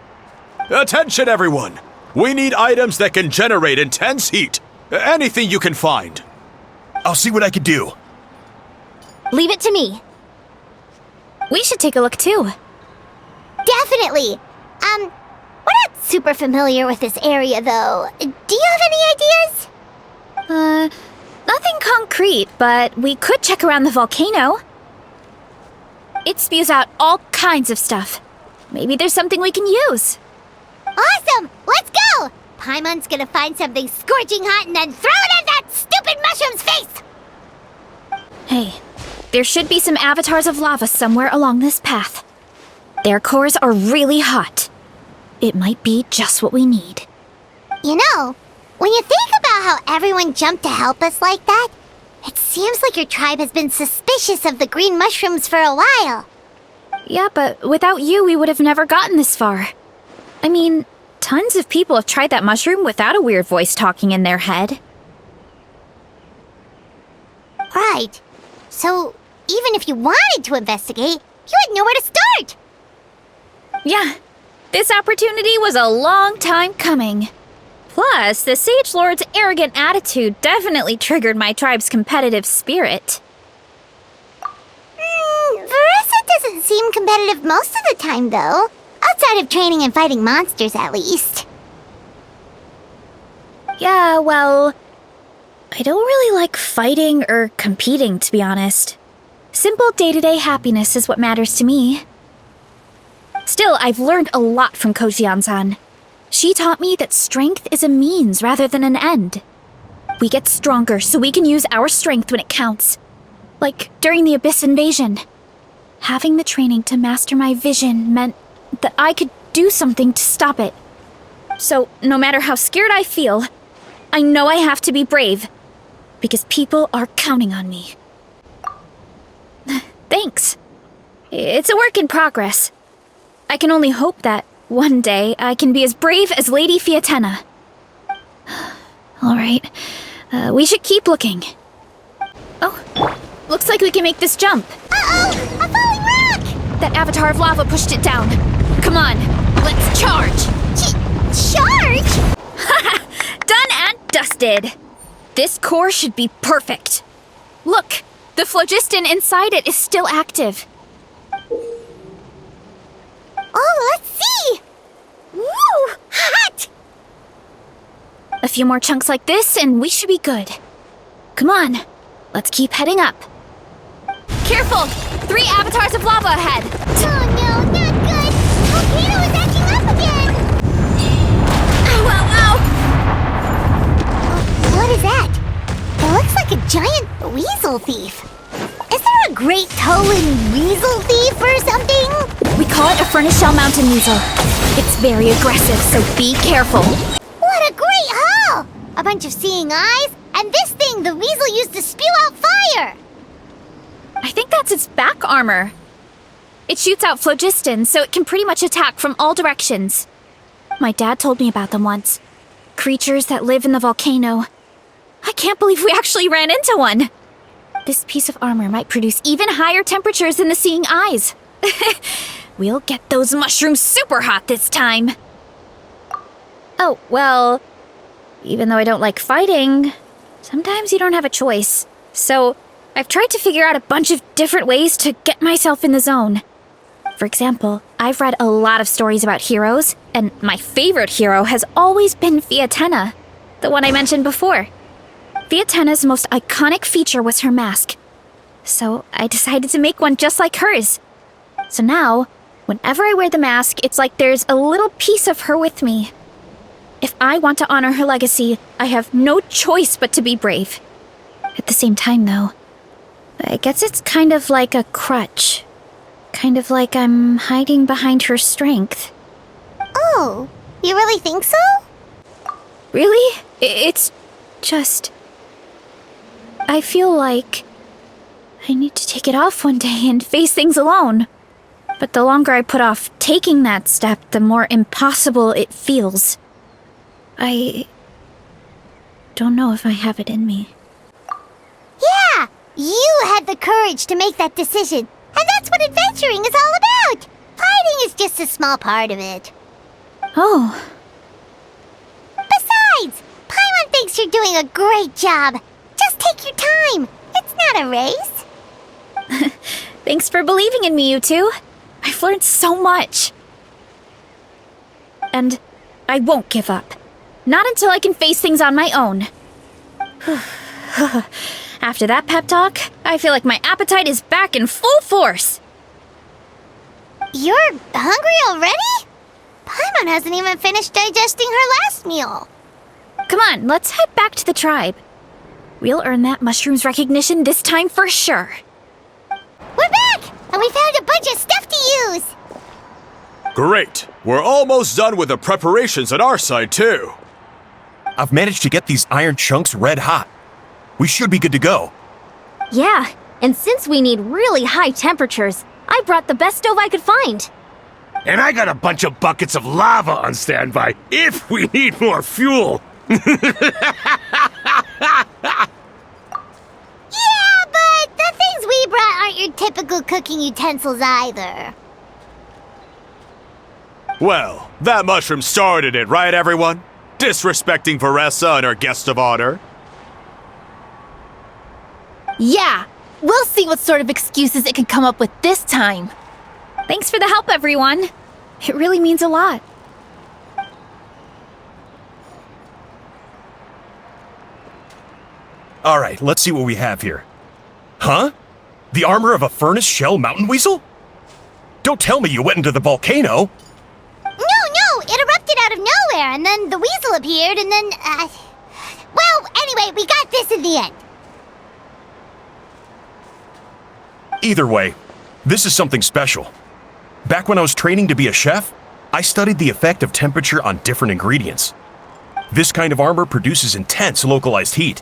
Attention, everyone! We need items that can generate intense heat. Anything you can find. I'll see what I can do. Leave it to me. We should take a look too. Definitely! We're not super familiar with this area, though. Do you have any ideas? Nothing concrete, but we could check around the volcano. It spews out all kinds of stuff. Maybe there's something we can use. Awesome! Let's go! Paimon's gonna find something scorching hot and then throw it in that stupid mushroom's face! Hey, there should be some avatars of lava somewhere along this path. Their cores are really hot. It might be just what we need. You know, when you think about how everyone jumped to help us like that, it seems like your tribe has been suspicious of the green mushrooms for a while. Yeah, but without you, we would have never gotten this far. I mean, tons of people have tried that mushroom without a weird voice talking in their head. Right. So, even if you wanted to investigate, you had nowhere to start! Yeah, this opportunity was a long time coming. Plus, the Sage Lord's arrogant attitude definitely triggered my tribe's competitive spirit. Veressa doesn't seem competitive most of the time, though. Outside of training and fighting monsters, at least. Yeah, well, I don't really like fighting or competing, to be honest. Simple day-to-day happiness is what matters to me. Still, I've learned a lot from Kojian-san. She taught me that strength is a means rather than an end. We get stronger so we can use our strength when it counts. Like during the Abyss invasion. Having the training to master my vision meant that I could do something to stop it. So, no matter how scared I feel, I know I have to be brave. Because people are counting on me. Thanks. It's a work in progress. I can only hope that one day I can be as brave as Lady Fiatena. All right, we should keep looking. Oh, looks like we can make this jump. Uh-oh! A falling rock! That avatar of lava pushed it down. Come on, let's charge. Charge? Done and dusted. This core should be perfect. Look, the phlogiston inside it is still active. Oh, let's see! Woo! Hot! A few more chunks like this and we should be good. Come on, let's keep heading up. Careful! 3 avatars of lava ahead! Oh no, not good! The volcano is acting up again! Ow, What is that? It looks like a giant weasel thief. Is there a great toe-and weasel thief or something? We call it a furnace shell mountain weasel. It's very aggressive, so be careful. What a great haul! A bunch of seeing eyes, and this thing the weasel used to spew out fire! I think that's its back armor. It shoots out phlogiston, so it can pretty much attack from all directions. My dad told me about them once. Creatures that live in the volcano. I can't believe we actually ran into one. This piece of armor might produce even higher temperatures than the seeing eyes. We'll get those mushrooms super hot this time. Oh, well, even though I don't like fighting, sometimes you don't have a choice. So I've tried to figure out a bunch of different ways to get myself in the zone. For example, I've read a lot of stories about heroes, and my favorite hero has always been Fiatenna, the one I mentioned before. Fiatenna's most iconic feature was her mask, so I decided to make one just like hers. So now, whenever I wear the mask, it's like there's a little piece of her with me. If I want to honor her legacy, I have no choice but to be brave. At the same time, though, I guess it's kind of like a crutch. Kind of like I'm hiding behind her strength. Oh, you really think so? Really? It's just... I feel like I need to take it off one day and face things alone. But the longer I put off taking that step, the more impossible it feels. I don't know if I have it in me. Yeah, you had the courage to make that decision. And that's what adventuring is all about! Fighting is just a small part of it. Oh. Besides, Paimon thinks you're doing a great job. Just take your time. It's not a race. Thanks for believing in me, you two. I've learned so much. And I won't give up. Not until I can face things on my own. After that pep talk, I feel like my appetite is back in full force. You're hungry already? Paimon hasn't even finished digesting her last meal. Come on, let's head back to the tribe. We'll earn that mushroom's recognition this time for sure. We're back! And we found a bunch of stuff to use! Great! We're almost done with the preparations on our side, too. I've managed to get these iron chunks red hot. We should be good to go. Yeah, and since we need really high temperatures, I brought the best stove I could find. And I got a bunch of buckets of lava on standby if we need more fuel. Yeah, but the things we brought aren't your typical cooking utensils either. Well, that mushroom started it, right, everyone? Disrespecting Veressa and her guest of honor. Yeah, we'll see what sort of excuses it can come up with this time. Thanks for the help, everyone. It really means a lot. All right, let's see what we have here. Huh? The armor of a furnace shell mountain weasel? Don't tell me you went into the volcano. No, it erupted out of nowhere, and then the weasel appeared, and then, well, anyway, we got this in the end. Either way, this is something special. Back when I was training to be a chef, I studied the effect of temperature on different ingredients. This kind of armor produces intense localized heat.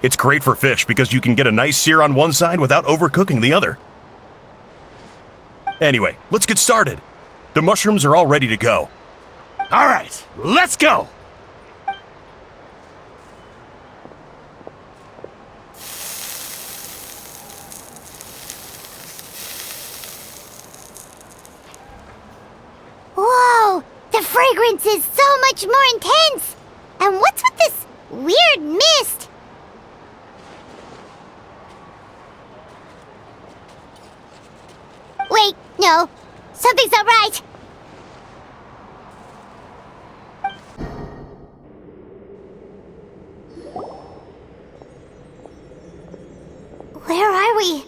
It's great for fish because you can get a nice sear on one side without overcooking the other. Anyway, let's get started. The mushrooms are all ready to go. All right, let's go. Whoa, the fragrance is so much more intense. And what's with this weird mist? Wait, no, something's not right. Where are we?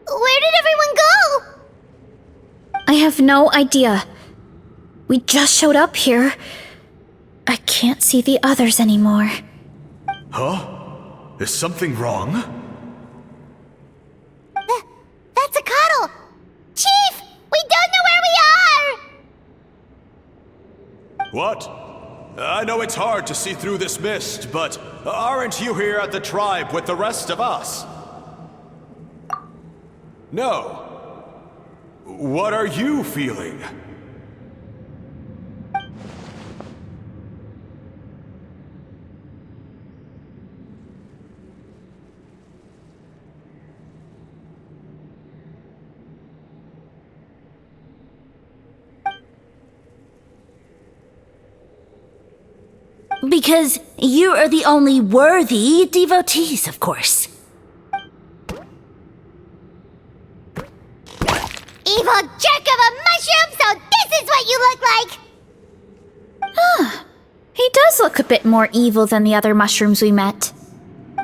Where did everyone go? I have no idea. We just showed up here. I can't see the others anymore. Huh? Is something wrong? What? I know it's hard to see through this mist, but aren't you here at the tribe with the rest of us? No. What are you feeling? Because you are the only worthy devotees, of course. Evil jerk of a mushroom, so this is what you look like! He does look a bit more evil than the other mushrooms we met.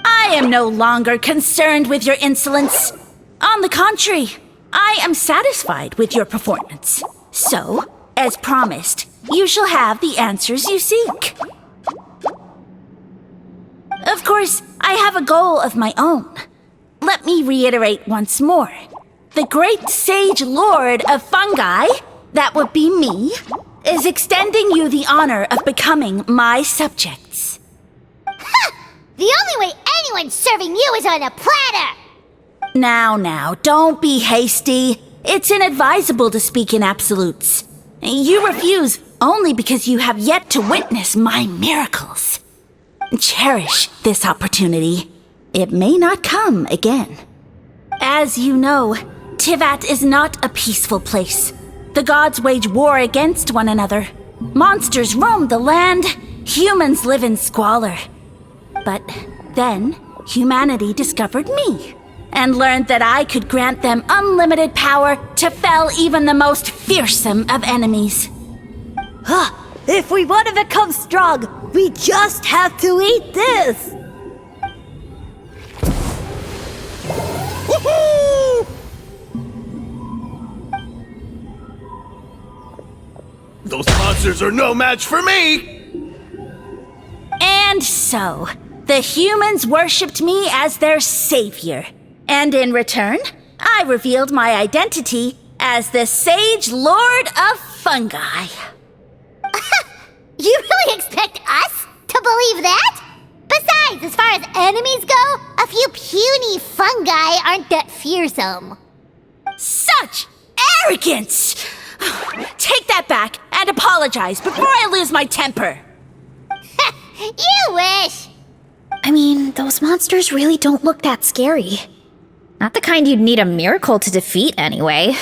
I am no longer concerned with your insolence. On the contrary, I am satisfied with your performance. So, as promised, you shall have the answers you seek. Of course, I have a goal of my own. Let me reiterate once more. The great sage lord of fungi, that would be me, is extending you the honor of becoming my subjects. Ha! The only way anyone's serving you is on a platter! Now, don't be hasty. It's inadvisable to speak in absolutes. You refuse only because you have yet to witness my miracles. Cherish this opportunity. It may not come again. As you know, Tivat is not a peaceful place. The gods wage war against one another. Monsters roam the land. Humans live in squalor. But then, humanity discovered me and learned that I could grant them unlimited power to fell even the most fearsome of enemies. If we want to become strong, we just have to eat this! Woohoo! Those monsters are no match for me! And so, the humans worshipped me as their savior. And in return, I revealed my identity as the Sage Lord of Fungi. You really expect us to believe that? Besides, as far as enemies go, a few puny fungi aren't that fearsome. Such arrogance! Take that back and apologize before I lose my temper. You wish! I mean, those monsters really don't look that scary. Not the kind you'd need a miracle to defeat, anyway.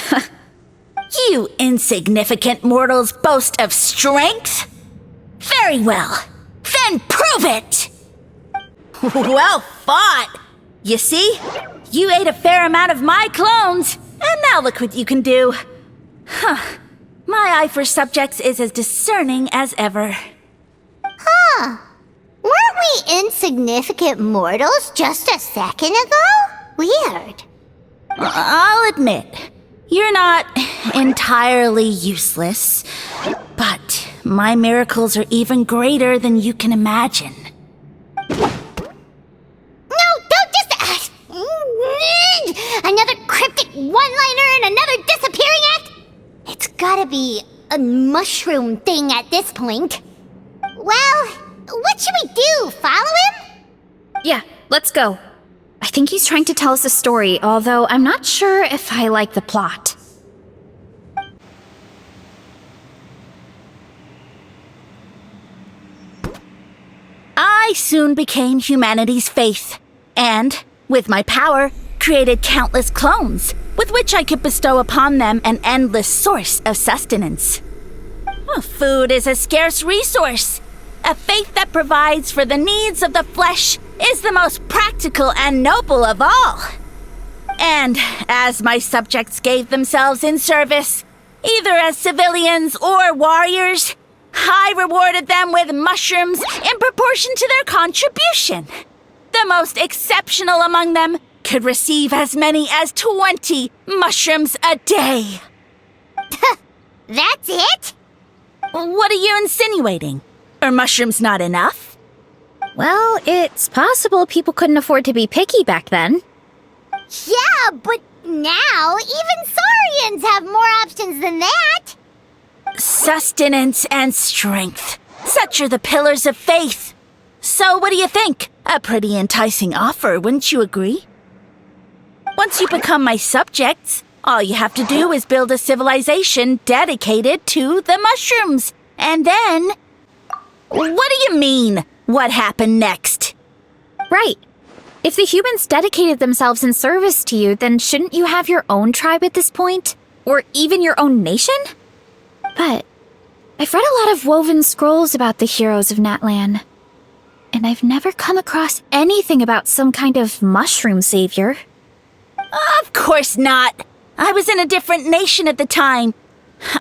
You insignificant mortals boast of strength? Very well. Then prove it! Well fought! You see? You ate a fair amount of my clones, and now look what you can do. My eye for subjects is as discerning as ever. Weren't we insignificant mortals just a second ago? Weird. I'll admit, you're not entirely useless, but my miracles are even greater than you can imagine. No, don't just... another cryptic one-liner and another disappearing act? It's gotta be a mushroom thing at this point. Well, what should we do? Follow him? Yeah, let's go. I think he's trying to tell us a story, although I'm not sure if I like the plot. I soon became humanity's faith, and, with my power, created countless clones, with which I could bestow upon them an endless source of sustenance. Food is a scarce resource. A faith that provides for the needs of the flesh is the most practical and noble of all. And as my subjects gave themselves in service, either as civilians or warriors, I rewarded them with mushrooms in proportion to their contribution. The most exceptional among them could receive as many as 20 mushrooms a day. That's it? What are you insinuating? Are mushrooms not enough? Well, it's possible people couldn't afford to be picky back then. Yeah, but now even saurians have more options than that. Sustenance and strength. Such are the pillars of faith. So what do you think? A pretty enticing offer, wouldn't you agree? Once you become my subjects, all you have to do is build a civilization dedicated to the mushrooms. And then... What do you mean, what happened next? Right. If the humans dedicated themselves in service to you, then shouldn't you have your own tribe at this point? Or even your own nation? But I've read a lot of woven scrolls about the heroes of Natlan, and I've never come across anything about some kind of mushroom savior. Of course not. I was in a different nation at the time.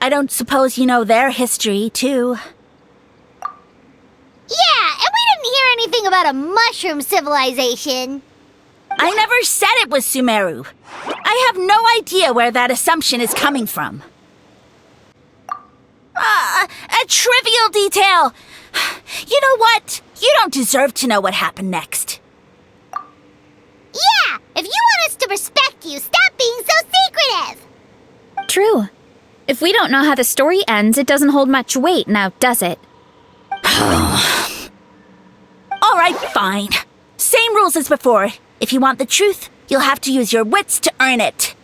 I don't suppose you know their history, too. Yeah, and we didn't hear anything about a mushroom civilization. I never said it was Sumeru. I have no idea where that assumption is coming from. A trivial detail. You know what? You don't deserve to know what happened next. Yeah, if you want us to respect you, stop being so secretive. True. If we don't know how the story ends, it doesn't hold much weight now, does it? All right, fine. Same rules as before. If you want the truth, you'll have to use your wits to earn it.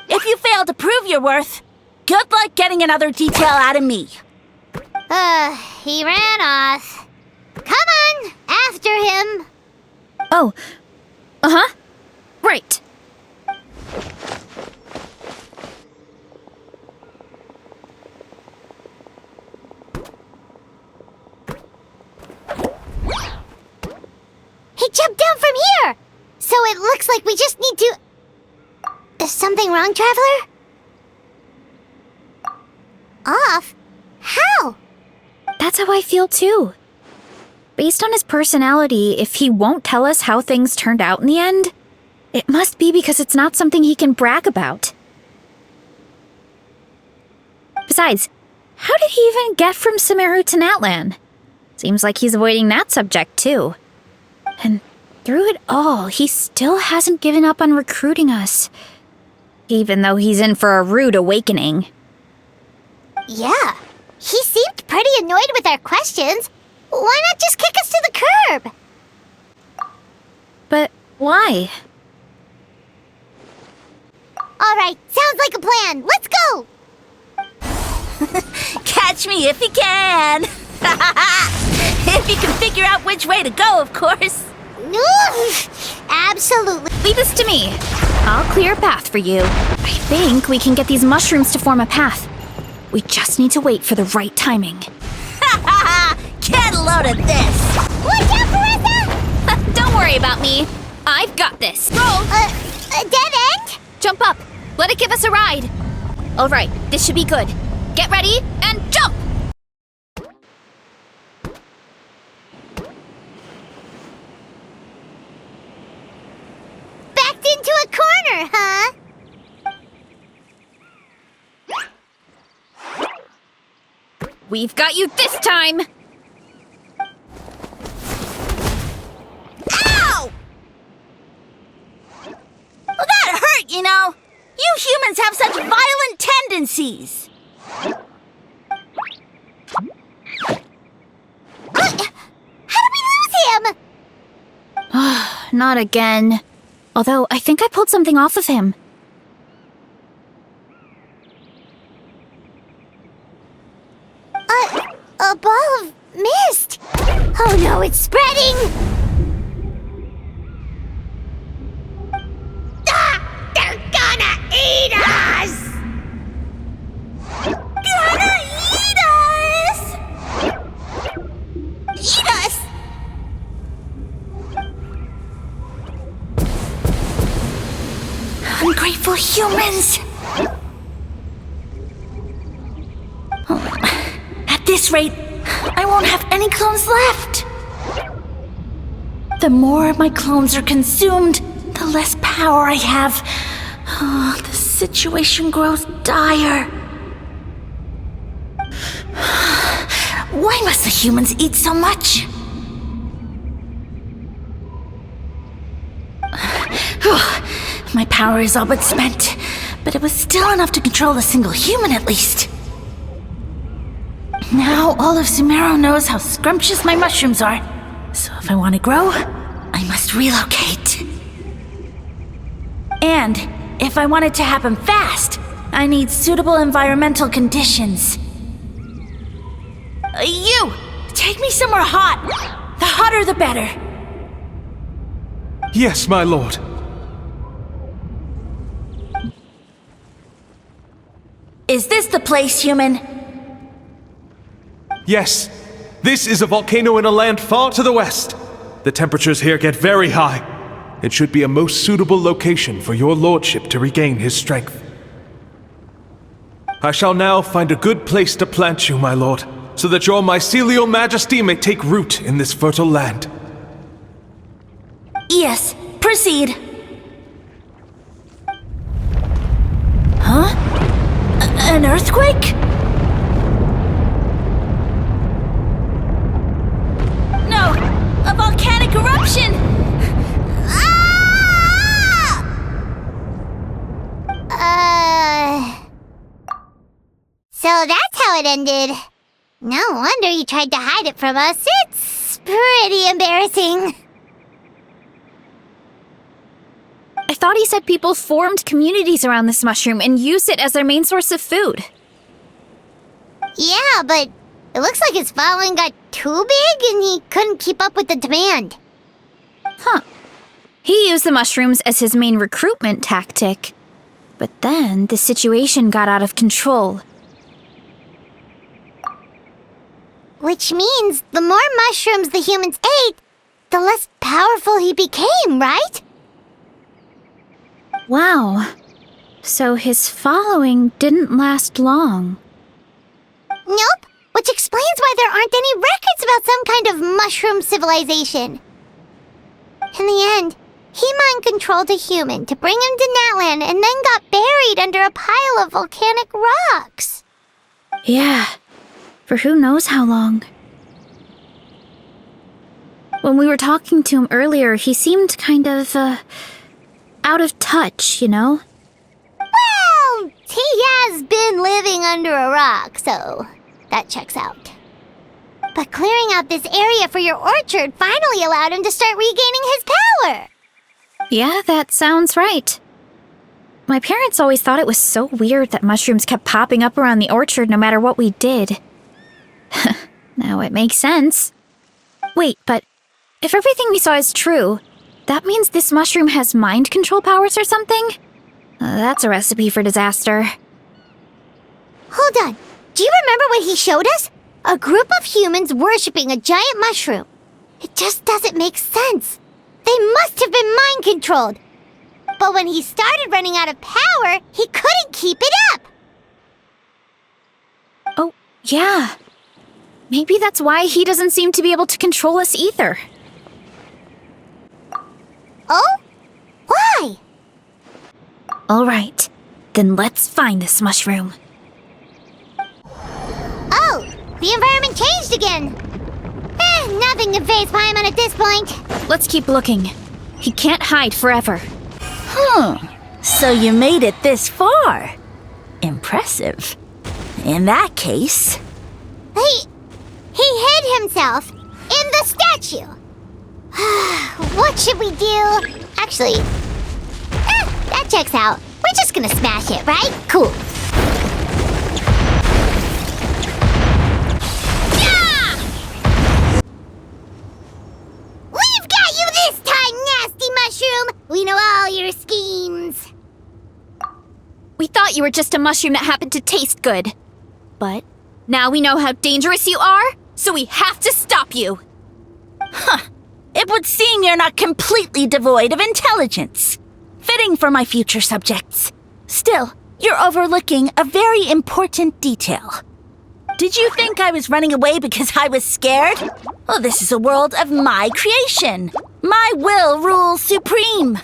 If you fail to prove your worth, good luck getting another detail out of me. He ran off. Come on, after him. Oh. Uh-huh. Right. He jumped down from here! So it looks like we just need to... Is something wrong, Traveler? Off? How? That's how I feel too. Based on his personality, if he won't tell us how things turned out in the end, it must be because it's not something he can brag about. Besides, how did he even get from Sumeru to Natlan? Seems like he's avoiding that subject too. And through it all, he still hasn't given up on recruiting us. Even though he's in for a rude awakening. Yeah, he seemed pretty annoyed with our questions. Why not just kick us to the curb? But why? All right, sounds like a plan. Let's go! Catch me if you can! If you can figure out which way to go, of course. Absolutely. Leave this to me. I'll clear a path for you. I think we can get these mushrooms to form a path. We just need to wait for the right timing. Get a load of this! Watch out, Marissa! Don't worry about me. I've got this. Go! A dead end? Jump up. Let it give us a ride. All right, this should be good. Get ready and jump! Backed into a corner, huh? We've got you this time! Ow! Well, that hurt, you know. You humans have such violent tendencies. How did we lose him? Not again. Although, I think I pulled something off of him. A ball of mist. Oh no, it's spreading! Ah! They're gonna eat us! Gonna eat us! Eat us! Ungrateful humans! At this rate, I won't have any clones left. The more my clones are consumed, the less power I have. Oh, the situation grows dire. Why must the humans eat so much? My power is all but spent, but it was still enough to control a single human at least. Now all of Sumeru knows how scrumptious my mushrooms are. So if I want to grow, I must relocate. And if I want it to happen fast, I need suitable environmental conditions. You! Take me somewhere hot! The hotter the better. Yes, my lord. Is this the place, human? Yes. This is a volcano in a land far to the west. The temperatures here get very high. It should be a most suitable location for your lordship to regain his strength. I shall now find a good place to plant you, my lord, so that your mycelial majesty may take root in this fertile land. Yes, proceed. Huh? An earthquake? No! A volcanic eruption! So that's how it ended. No wonder you tried to hide it from us. It's pretty embarrassing. I thought he said people formed communities around this mushroom and used it as their main source of food. Yeah, but it looks like his following got too big and he couldn't keep up with the demand. Huh. He used the mushrooms as his main recruitment tactic. But then the situation got out of control. Which means the more mushrooms the humans ate, the less powerful he became, right? Wow. So his following didn't last long. Nope, which explains why there aren't any records about some kind of mushroom civilization. In the end, he mind-controlled a human to bring him to Natlan and then got buried under a pile of volcanic rocks. Yeah, for who knows how long. When we were talking to him earlier, he seemed kind of, out of touch, you know? Well, he has been living under a rock, so that checks out. But clearing out this area for your orchard finally allowed him to start regaining his power. Yeah, that sounds right. My parents always thought it was so weird that mushrooms kept popping up around the orchard no matter what we did. Now it makes sense. Wait, but if everything we saw is true, that means this mushroom has mind control powers or something? That's a recipe for disaster. Hold on. Do you remember what he showed us? A group of humans worshipping a giant mushroom. It just doesn't make sense. They must have been mind-controlled. But when he started running out of power, he couldn't keep it up. Oh, yeah. Maybe that's why he doesn't seem to be able to control us either. Oh? Why? All right, then let's find this mushroom. Oh, the environment changed again. Nothing can faze Paimon at this point. Let's keep looking. He can't hide forever. So you made it this far. Impressive. In that case... He hid himself in the statue. What should we do? Actually, that checks out. We're just gonna smash it, right? Cool. We've got you this time, nasty mushroom! We know all your schemes. We thought you were just a mushroom that happened to taste good. But now we know how dangerous you are, so we have to stop you. It would seem you're not completely devoid of intelligence. Fitting for my future subjects. Still, you're overlooking a very important detail. Did you think I was running away because I was scared? Well, this is a world of my creation. My will rules supreme.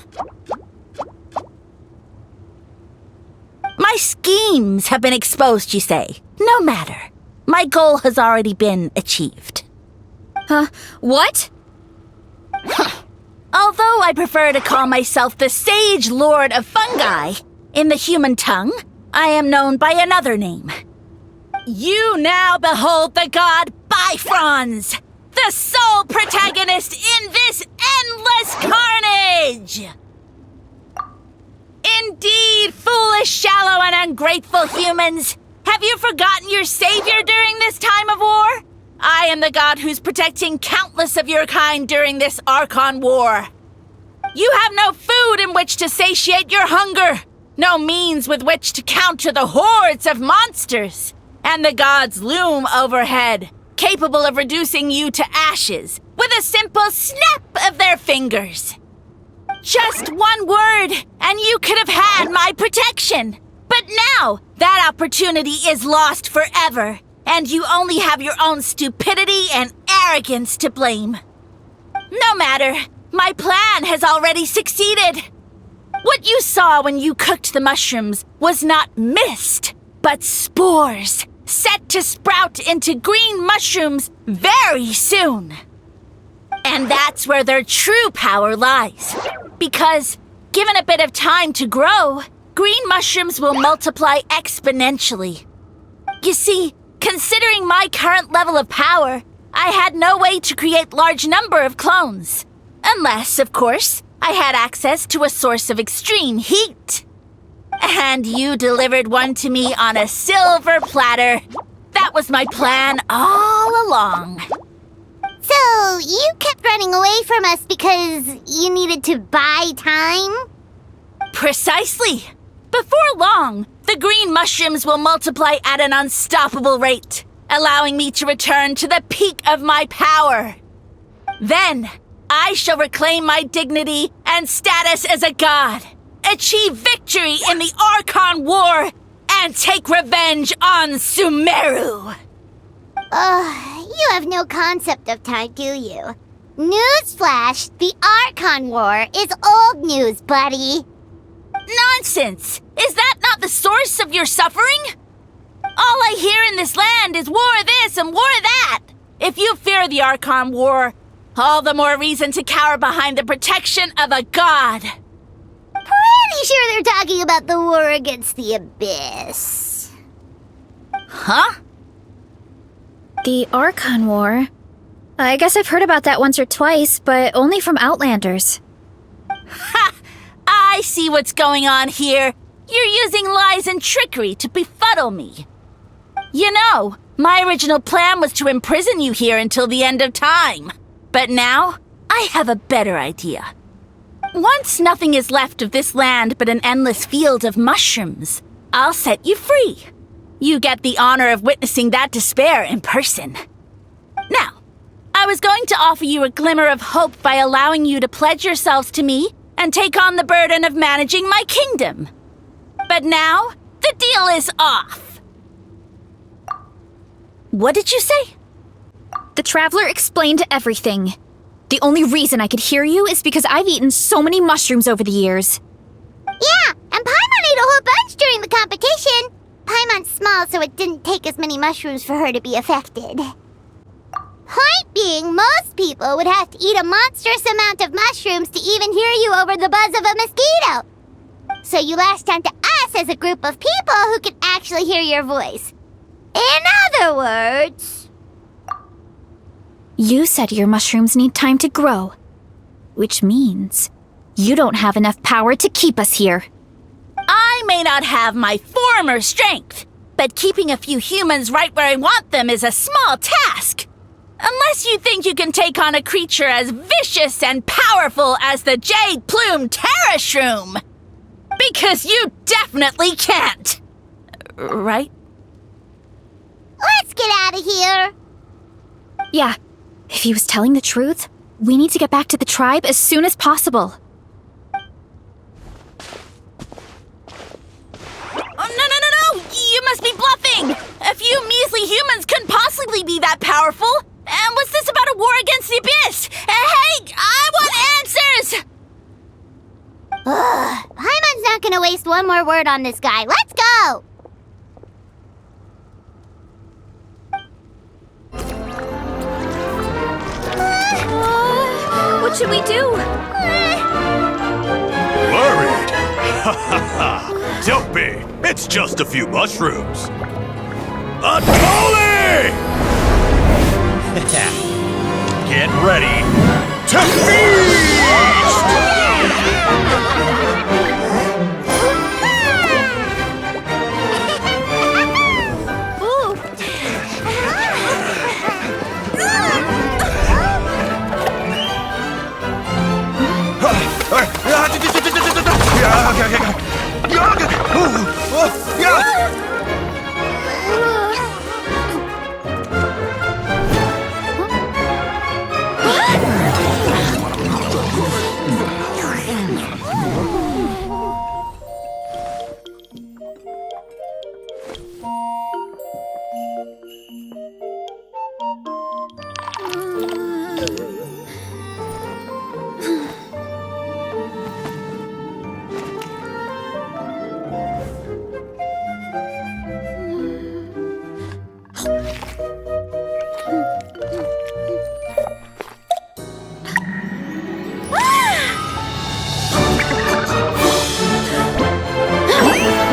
My schemes have been exposed, you say. No matter. My goal has already been achieved. What? Although I prefer to call myself the Sage Lord of Fungi, in the human tongue, I am known by another name. You now behold the god Bifrons, the sole protagonist in this endless carnage! Indeed, foolish, shallow, and ungrateful humans! Have you forgotten your savior during this time of war? I am the god who's protecting countless of your kind during this Archon War. You have no food in which to satiate your hunger, no means with which to counter the hordes of monsters, and the gods loom overhead, capable of reducing you to ashes with a simple snap of their fingers. Just one word, and you could have had my protection. But now, that opportunity is lost forever, and you only have your own stupidity and arrogance to blame. No matter, my plan has already succeeded. What you saw when you cooked the mushrooms was not mist, but spores, set to sprout into green mushrooms very soon. And that's where their true power lies. Because, given a bit of time to grow, green mushrooms will multiply exponentially. You see, considering my current level of power, I had no way to create large number of clones. Unless, of course, I had access to a source of extreme heat. And you delivered one to me on a silver platter. That was my plan all along. So, you kept running away from us because you needed to buy time? Precisely. Before long, the green mushrooms will multiply at an unstoppable rate, allowing me to return to the peak of my power. Then, I shall reclaim my dignity and status as a god, achieve victory in the Archon War, and take revenge on Sumeru. You have no concept of time, do you? Newsflash, the Archon War is old news, buddy. Nonsense! Is that not the source of your suffering? All I hear in this land is war this and war that. If you fear the Archon War, all the more reason to cower behind the protection of a god. Pretty sure they're talking about the war against the Abyss. Huh? The Archon War? I guess I've heard about that once or twice, but only from Outlanders. Ha! I see what's going on here. You're using lies and trickery to befuddle me. You know, my original plan was to imprison you here until the end of time. But now, I have a better idea. Once nothing is left of this land but an endless field of mushrooms, I'll set you free. You get the honor of witnessing that despair in person. Now, I was going to offer you a glimmer of hope by allowing you to pledge yourselves to me and take on the burden of managing my kingdom. But now, the deal is off. What did you say? The Traveler explained everything. The only reason I could hear you is because I've eaten so many mushrooms over the years. Yeah, and Paimon ate a whole bunch during the competition. Paimon's small, so it didn't take as many mushrooms for her to be affected. Point being, most people would have to eat a monstrous amount of mushrooms to even hear you over the buzz of a mosquito. So you latched onto us as a group of people who can actually hear your voice. In other words... You said your mushrooms need time to grow, which means you don't have enough power to keep us here. I may not have my former strength, but keeping a few humans right where I want them is a small task. Unless you think you can take on a creature as vicious and powerful as the Jade-Plume Terrashroom. Because you definitely can't. Right? Let's get out of here. Yeah, if he was telling the truth, we need to get back to the tribe as soon as possible. Oh, no! You must be bluffing! A few measly humans couldn't possibly be that powerful! And what's this about a war against the Abyss? Hey, I want answers! Paimon's not gonna waste one more word on this guy. Let's go! What should we do? Worried? Ha ha ha! Don't be! It's just a few mushrooms. Atoli! Get ready to feast!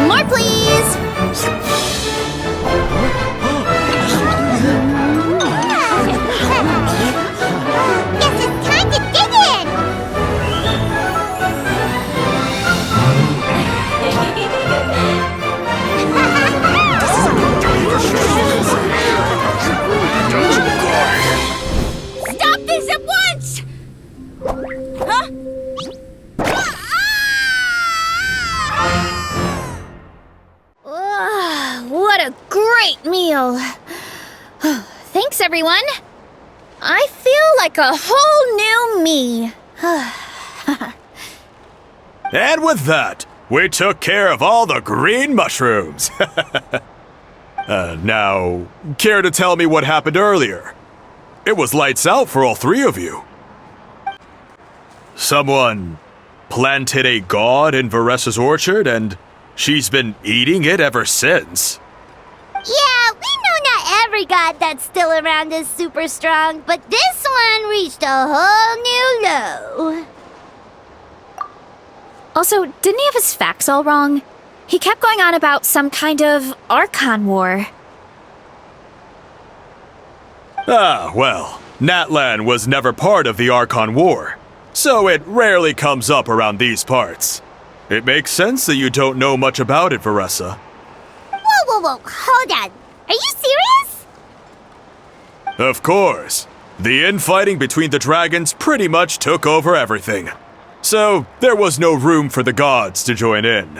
More, please! Guess it's time to dig in! Stop this at once! Huh? What a great meal! Thanks, everyone. I feel like a whole new me. And with that, we took care of all the green mushrooms. Now, care to tell me what happened earlier? It was lights out for all three of you. Someone planted a god in Varessa's orchard, and she's been eating it ever since. Yeah, we know not every god that's still around is super strong, but this one reached a whole new low. Also, didn't he have his facts all wrong? He kept going on about some kind of Archon war. Ah, well, Natlan was never part of the Archon War, so it rarely comes up around these parts. It makes sense that you don't know much about it, Varessa. Whoa, hold on. Are you serious? Of course. The infighting between the dragons pretty much took over everything. So, there was no room for the gods to join in.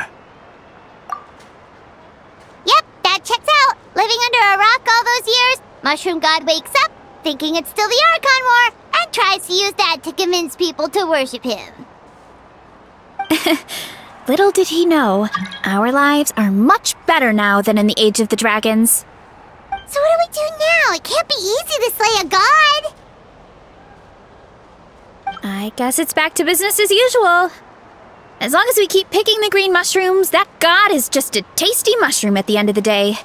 Yep, that checks out. Living under a rock all those years, Mushroom God wakes up, thinking it's still the Archon War, and tries to use that to convince people to worship him. Little did he know, our lives are much better now than in the Age of the Dragons. So what do we do now? It can't be easy to slay a god. I guess it's back to business as usual. As long as we keep picking the green mushrooms, that god is just a tasty mushroom at the end of the day.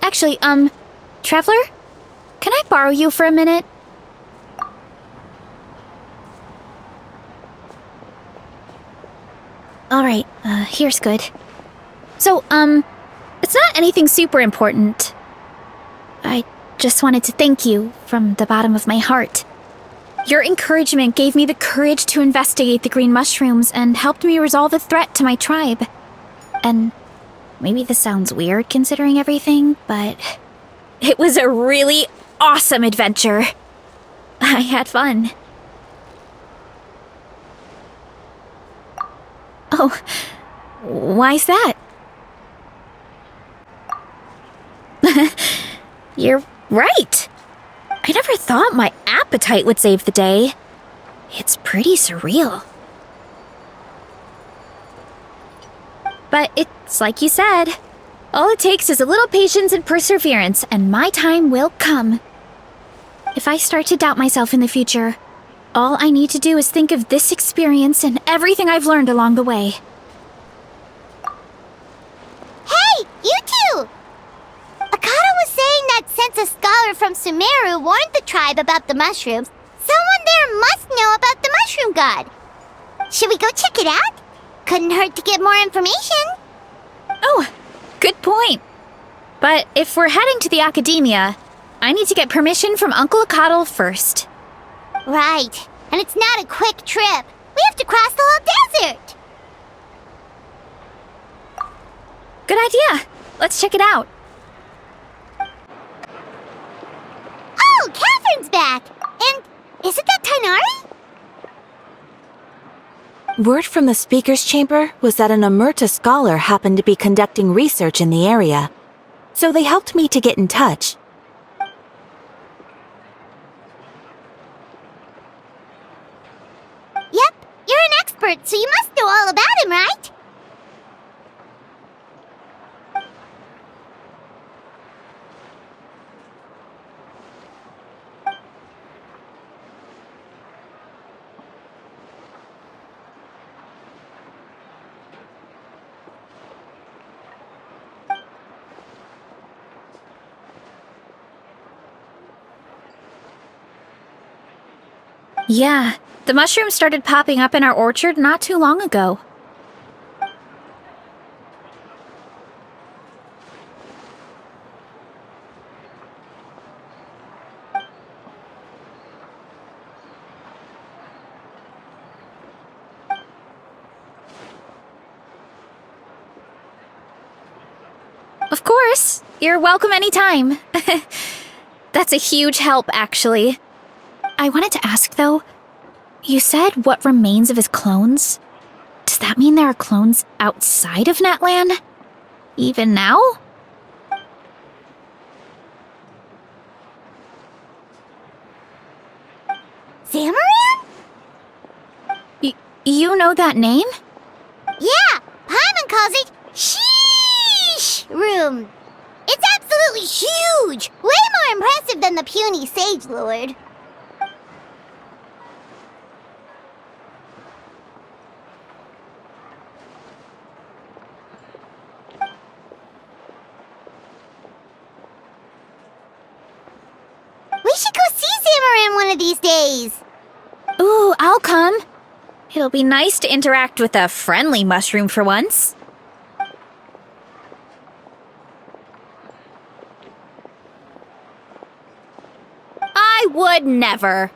Actually, Traveler? Can I borrow you for a minute? Alright, here's good. So, it's not anything super important. I just wanted to thank you from the bottom of my heart. Your encouragement gave me the courage to investigate the green mushrooms and helped me resolve a threat to my tribe. And maybe this sounds weird considering everything, but it was a really awesome adventure. I had fun. Oh, why's that? You're right. I never thought my appetite would save the day. It's pretty surreal. But it's like you said. All it takes is a little patience and perseverance, and my time will come. If I start to doubt myself in the future, all I need to do is think of this experience and everything I've learned along the way. Hey, you two! Akata was saying that since a scholar from Sumeru warned the tribe about the mushrooms, someone there must know about the mushroom god. Should we go check it out? Couldn't hurt to get more information. Oh, good point. But if we're heading to the academia, I need to get permission from Uncle Acado first. Right. And it's not a quick trip. We have to cross the whole desert. Good idea. Let's check it out. Oh, Catherine's back. And isn't that Tainari? Word from the speaker's chamber was that an Omerta scholar happened to be conducting research in the area, so they helped me to get in touch. Yep, you're an expert, so you must know all about him, right? Yeah, the mushrooms started popping up in our orchard not too long ago. Of course, you're welcome anytime. That's a huge help, actually. I wanted to ask, though, you said what remains of his clones? Does that mean there are clones outside of Natlan? Even now? Zamaran? You know that name? Yeah, Paimon calls it Sheesh Room. It's absolutely huge! Way more impressive than the puny Sage Lord. We should go see Zamaran one of these days. Ooh, I'll come. It'll be nice to interact with a friendly mushroom for once. I would never.